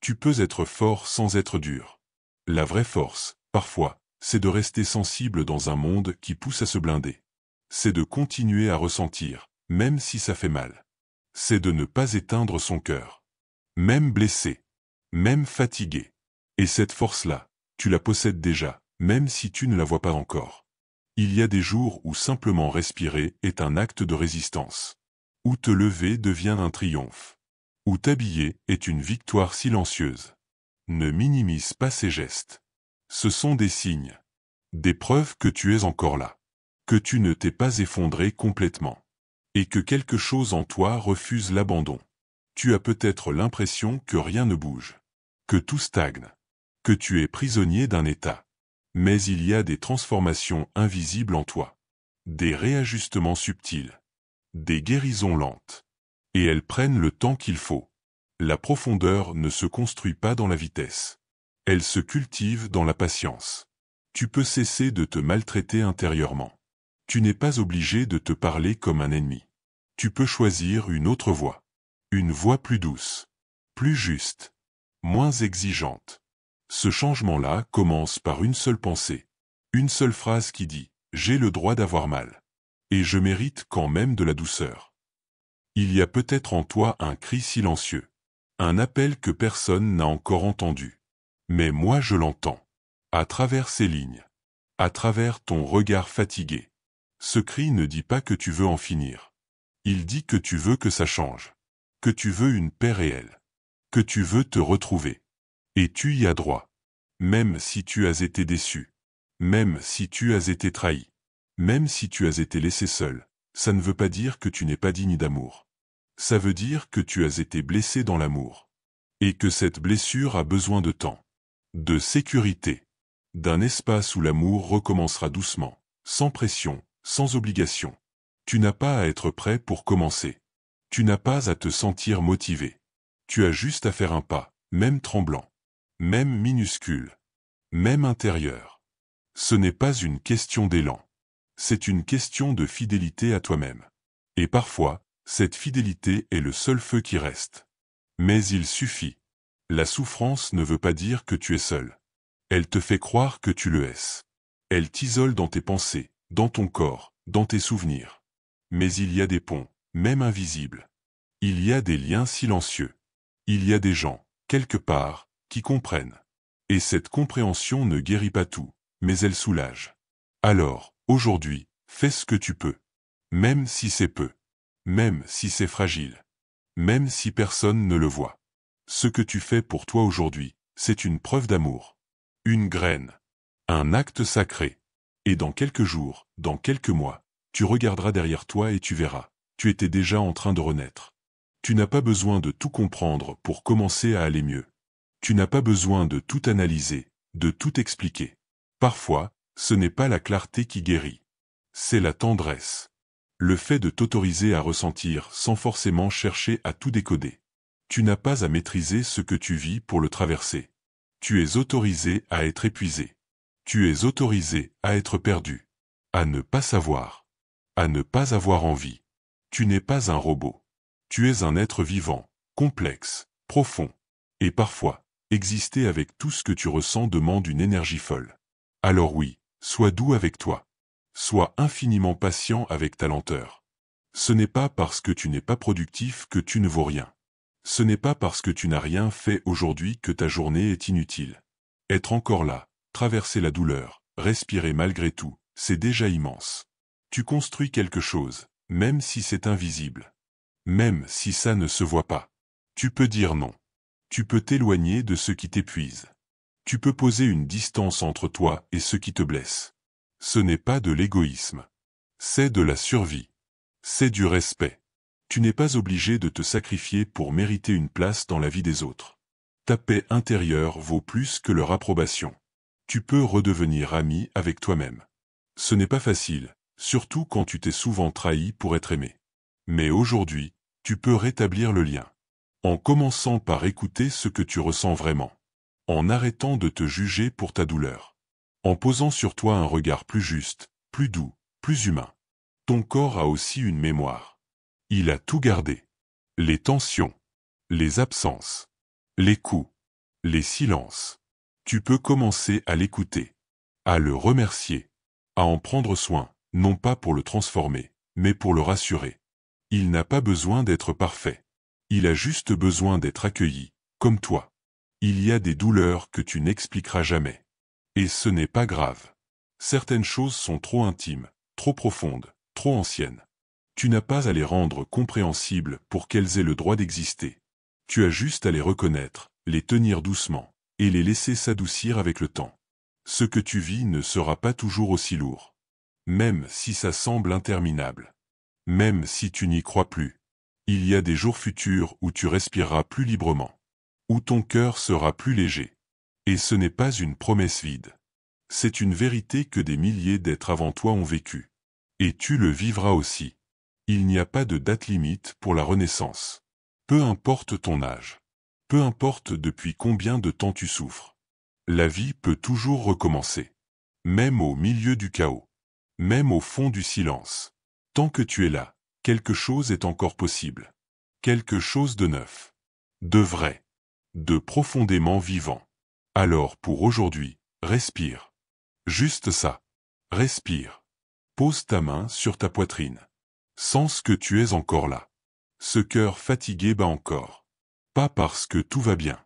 Speaker 1: Tu peux être fort sans être dur. La vraie force, parfois, c'est de rester sensible dans un monde qui pousse à se blinder. C'est de continuer à ressentir, même si ça fait mal. C'est de ne pas éteindre son cœur. Même blessé. Même fatigué. Et cette force-là, tu la possèdes déjà, même si tu ne la vois pas encore. Il y a des jours où simplement respirer est un acte de résistance. Où te lever devient un triomphe. Où t'habiller est une victoire silencieuse. Ne minimise pas ces gestes. Ce sont des signes. Des preuves que tu es encore là. Que tu ne t'es pas effondré complètement. Et que quelque chose en toi refuse l'abandon. Tu as peut-être l'impression que rien ne bouge. Que tout stagne. Que tu es prisonnier d'un état. Mais il y a des transformations invisibles en toi. Des réajustements subtils. Des guérisons lentes. Et elles prennent le temps qu'il faut. La profondeur ne se construit pas dans la vitesse. Elle se cultive dans la patience. Tu peux cesser de te maltraiter intérieurement. Tu n'es pas obligé de te parler comme un ennemi. Tu peux choisir une autre voie. Une voie plus douce. Plus juste. Moins exigeante. Ce changement-là commence par une seule pensée. Une seule phrase qui dit « J'ai le droit d'avoir mal. Et je mérite quand même de la douceur. » Il y a peut-être en toi un cri silencieux. Un appel que personne n'a encore entendu. Mais moi je l'entends. À travers ces lignes. À travers ton regard fatigué. Ce cri ne dit pas que tu veux en finir. Il dit que tu veux que ça change. Que tu veux une paix réelle. Que tu veux te retrouver. Et tu y as droit. Même si tu as été déçu. Même si tu as été trahi. Même si tu as été laissé seul, ça ne veut pas dire que tu n'es pas digne d'amour. Ça veut dire que tu as été blessé dans l'amour. Et que cette blessure a besoin de temps. De sécurité. D'un espace où l'amour recommencera doucement, sans pression, sans obligation. Tu n'as pas à être prêt pour commencer. Tu n'as pas à te sentir motivé. Tu as juste à faire un pas, même tremblant. Même minuscule. Même intérieur. Ce n'est pas une question d'élan. C'est une question de fidélité à toi-même. Et parfois, cette fidélité est le seul feu qui reste. Mais il suffit. La souffrance ne veut pas dire que tu es seul. Elle te fait croire que tu le es. Elle t'isole dans tes pensées, dans ton corps, dans tes souvenirs. Mais il y a des ponts, même invisibles. Il y a des liens silencieux. Il y a des gens, quelque part, qui comprennent. Et cette compréhension ne guérit pas tout, mais elle soulage. Alors, aujourd'hui, fais ce que tu peux. Même si c'est peu. Même si c'est fragile. Même si personne ne le voit. Ce que tu fais pour toi aujourd'hui, c'est une preuve d'amour. Une graine. Un acte sacré. Et dans quelques jours, dans quelques mois, tu regarderas derrière toi et tu verras. Tu étais déjà en train de renaître. Tu n'as pas besoin de tout comprendre pour commencer à aller mieux. Tu n'as pas besoin de tout analyser, de tout expliquer. Parfois, ce n'est pas la clarté qui guérit. C'est la tendresse. Le fait de t'autoriser à ressentir sans forcément chercher à tout décoder. Tu n'as pas à maîtriser ce que tu vis pour le traverser. Tu es autorisé à être épuisé. Tu es autorisé à être perdu. À ne pas savoir. À ne pas avoir envie. Tu n'es pas un robot. Tu es un être vivant, complexe, profond. Et parfois, exister avec tout ce que tu ressens demande une énergie folle. Alors oui, sois doux avec toi. Sois infiniment patient avec ta lenteur. Ce n'est pas parce que tu n'es pas productif que tu ne vaux rien. Ce n'est pas parce que tu n'as rien fait aujourd'hui que ta journée est inutile. Être encore là, traverser la douleur, respirer malgré tout, c'est déjà immense. Tu construis quelque chose, même si c'est invisible. Même si ça ne se voit pas. Tu peux dire non. Tu peux t'éloigner de ce qui t'épuise. Tu peux poser une distance entre toi et ce qui te blesse. Ce n'est pas de l'égoïsme. C'est de la survie. C'est du respect. Tu n'es pas obligé de te sacrifier pour mériter une place dans la vie des autres. Ta paix intérieure vaut plus que leur approbation. Tu peux redevenir ami avec toi-même. Ce n'est pas facile, surtout quand tu t'es souvent trahi pour être aimé. Mais aujourd'hui, tu peux rétablir le lien. En commençant par écouter ce que tu ressens vraiment. En arrêtant de te juger pour ta douleur. En posant sur toi un regard plus juste, plus doux, plus humain. Ton corps a aussi une mémoire. Il a tout gardé. Les tensions, les absences, les coups, les silences. Tu peux commencer à l'écouter, à le remercier, à en prendre soin, non pas pour le transformer, mais pour le rassurer. Il n'a pas besoin d'être parfait. Il a juste besoin d'être accueilli, comme toi. Il y a des douleurs que tu n'expliqueras jamais. Et ce n'est pas grave. Certaines choses sont trop intimes, trop profondes, trop anciennes. Tu n'as pas à les rendre compréhensibles pour qu'elles aient le droit d'exister. Tu as juste à les reconnaître, les tenir doucement, et les laisser s'adoucir avec le temps. Ce que tu vis ne sera pas toujours aussi lourd. Même si ça semble interminable. Même si tu n'y crois plus. Il y a des jours futurs où tu respireras plus librement. Où ton cœur sera plus léger. Et ce n'est pas une promesse vide. C'est une vérité que des milliers d'êtres avant toi ont vécue. Et tu le vivras aussi. Il n'y a pas de date limite pour la renaissance. Peu importe ton âge. Peu importe depuis combien de temps tu souffres. La vie peut toujours recommencer. Même au milieu du chaos. Même au fond du silence. Tant que tu es là, quelque chose est encore possible. Quelque chose de neuf. De vrai. De profondément vivant. Alors pour aujourd'hui, respire. Juste ça. Respire. Pose ta main sur ta poitrine. Sens que tu es encore là. Ce cœur fatigué bat encore. Pas parce que tout va bien,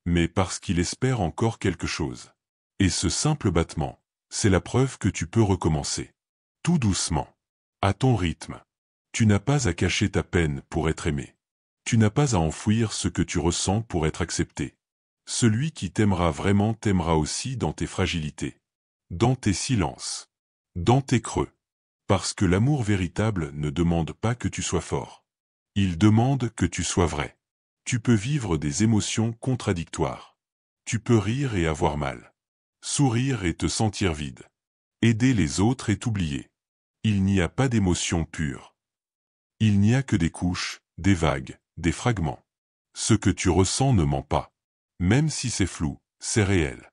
Speaker 1: mais parce qu'il espère encore quelque chose. Et ce simple battement, c'est la preuve que tu peux recommencer. Tout doucement. À ton rythme. Tu n'as pas à cacher ta peine pour être aimé. Tu n'as pas à enfouir ce que tu ressens pour être accepté. Celui qui t'aimera vraiment t'aimera aussi dans tes fragilités. Dans tes silences. Dans tes creux. Parce que l'amour véritable ne demande pas que tu sois fort. Il demande que tu sois vrai. Tu peux vivre des émotions contradictoires. Tu peux rire et avoir mal. Sourire et te sentir vide. Aider les autres et t'oublier. Il n'y a pas d'émotion pure. Il n'y a que des couches, des vagues, des fragments. Ce que tu ressens ne ment pas. Même si c'est flou, c'est réel.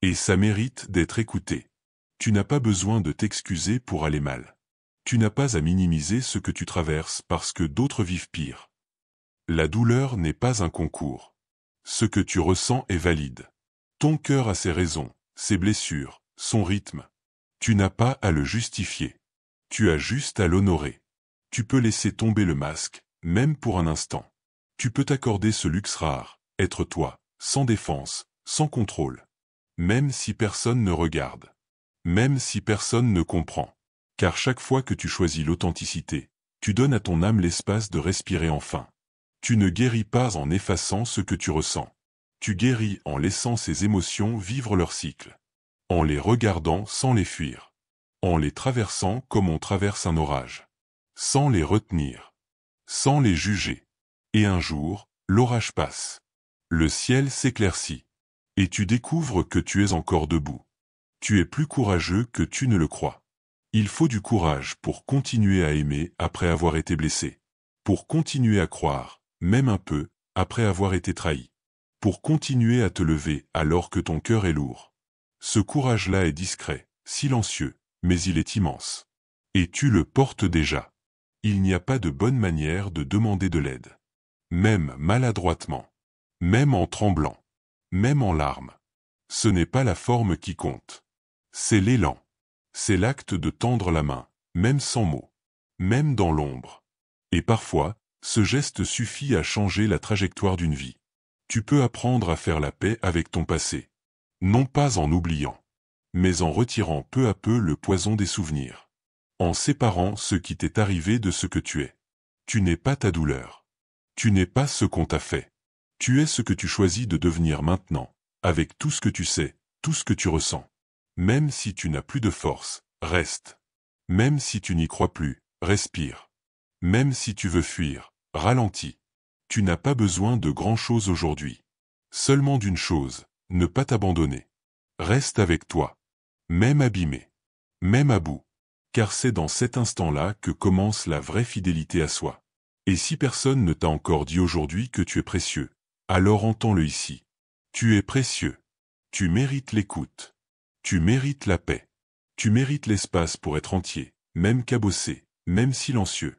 Speaker 1: Et ça mérite d'être écouté. Tu n'as pas besoin de t'excuser pour aller mal. Tu n'as pas à minimiser ce que tu traverses parce que d'autres vivent pire. La douleur n'est pas un concours. Ce que tu ressens est valide. Ton cœur a ses raisons, ses blessures, son rythme. Tu n'as pas à le justifier. Tu as juste à l'honorer. Tu peux laisser tomber le masque, même pour un instant. Tu peux t'accorder ce luxe rare, être toi, sans défense, sans contrôle. Même si personne ne regarde. Même si personne ne comprend. Car chaque fois que tu choisis l'authenticité, tu donnes à ton âme l'espace de respirer enfin. Tu ne guéris pas en effaçant ce que tu ressens. Tu guéris en laissant ces émotions vivre leur cycle. En les regardant sans les fuir. En les traversant comme on traverse un orage. Sans les retenir. Sans les juger. Et un jour, l'orage passe. Le ciel s'éclaircit. Et tu découvres que tu es encore debout. Tu es plus courageux que tu ne le crois. Il faut du courage pour continuer à aimer après avoir été blessé. Pour continuer à croire, même un peu, après avoir été trahi. Pour continuer à te lever alors que ton cœur est lourd. Ce courage-là est discret, silencieux, mais il est immense. Et tu le portes déjà. Il n'y a pas de bonne manière de demander de l'aide. Même maladroitement. Même en tremblant. Même en larmes. Ce n'est pas la forme qui compte. C'est l'élan. C'est l'acte de tendre la main, même sans mots, même dans l'ombre. Et parfois, ce geste suffit à changer la trajectoire d'une vie. Tu peux apprendre à faire la paix avec ton passé. Non pas en oubliant, mais en retirant peu à peu le poison des souvenirs. En séparant ce qui t'est arrivé de ce que tu es. Tu n'es pas ta douleur. Tu n'es pas ce qu'on t'a fait. Tu es ce que tu choisis de devenir maintenant, avec tout ce que tu sais, tout ce que tu ressens. Même si tu n'as plus de force, reste. Même si tu n'y crois plus, respire. Même si tu veux fuir, ralentis. Tu n'as pas besoin de grand-chose aujourd'hui. Seulement d'une chose, ne pas t'abandonner. Reste avec toi. Même abîmé. Même à bout. Car c'est dans cet instant-là que commence la vraie fidélité à soi. Et si personne ne t'a encore dit aujourd'hui que tu es précieux, alors entends-le ici. Tu es précieux. Tu mérites l'écoute. Tu mérites la paix. Tu mérites l'espace pour être entier, même cabossé, même silencieux.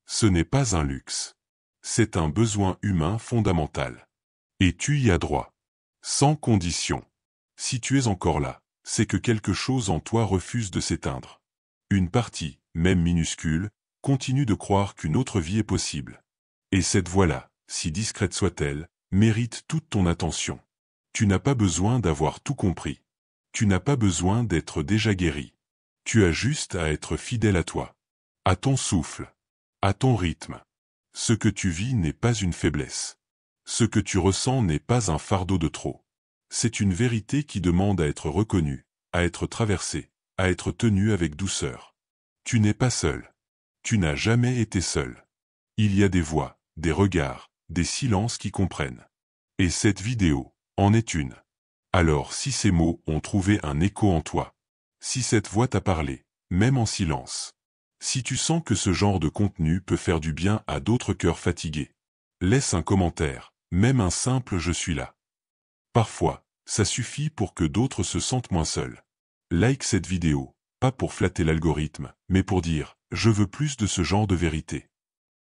Speaker 1: Ce n'est pas un luxe. C'est un besoin humain fondamental. Et tu y as droit. Sans condition. Si tu es encore là, c'est que quelque chose en toi refuse de s'éteindre. Une partie, même minuscule, continue de croire qu'une autre vie est possible. Et cette voix-là, si discrète soit-elle, mérite toute ton attention. Tu n'as pas besoin d'avoir tout compris. Tu n'as pas besoin d'être déjà guéri. Tu as juste à être fidèle à toi. À ton souffle. À ton rythme. Ce que tu vis n'est pas une faiblesse. Ce que tu ressens n'est pas un fardeau de trop. C'est une vérité qui demande à être reconnue, à être traversée, à être tenue avec douceur. Tu n'es pas seul. Tu n'as jamais été seul. Il y a des voix, des regards, des silences qui comprennent. Et cette vidéo en est une. Alors si ces mots ont trouvé un écho en toi, si cette voix t'a parlé, même en silence, si tu sens que ce genre de contenu peut faire du bien à d'autres cœurs fatigués, laisse un commentaire, même un simple « je suis là ». Parfois, ça suffit pour que d'autres se sentent moins seuls. Like cette vidéo, pas pour flatter l'algorithme, mais pour dire « je veux plus de ce genre de vérité ».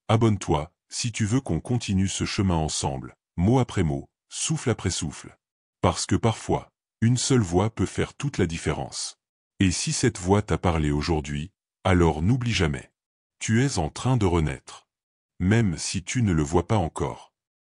Speaker 1: Abonne-toi, si tu veux qu'on continue ce chemin ensemble, mot après mot, souffle après souffle. Parce que parfois, une seule voix peut faire toute la différence. Et si cette voix t'a parlé aujourd'hui, alors n'oublie jamais. Tu es en train de renaître. Même si tu ne le vois pas encore.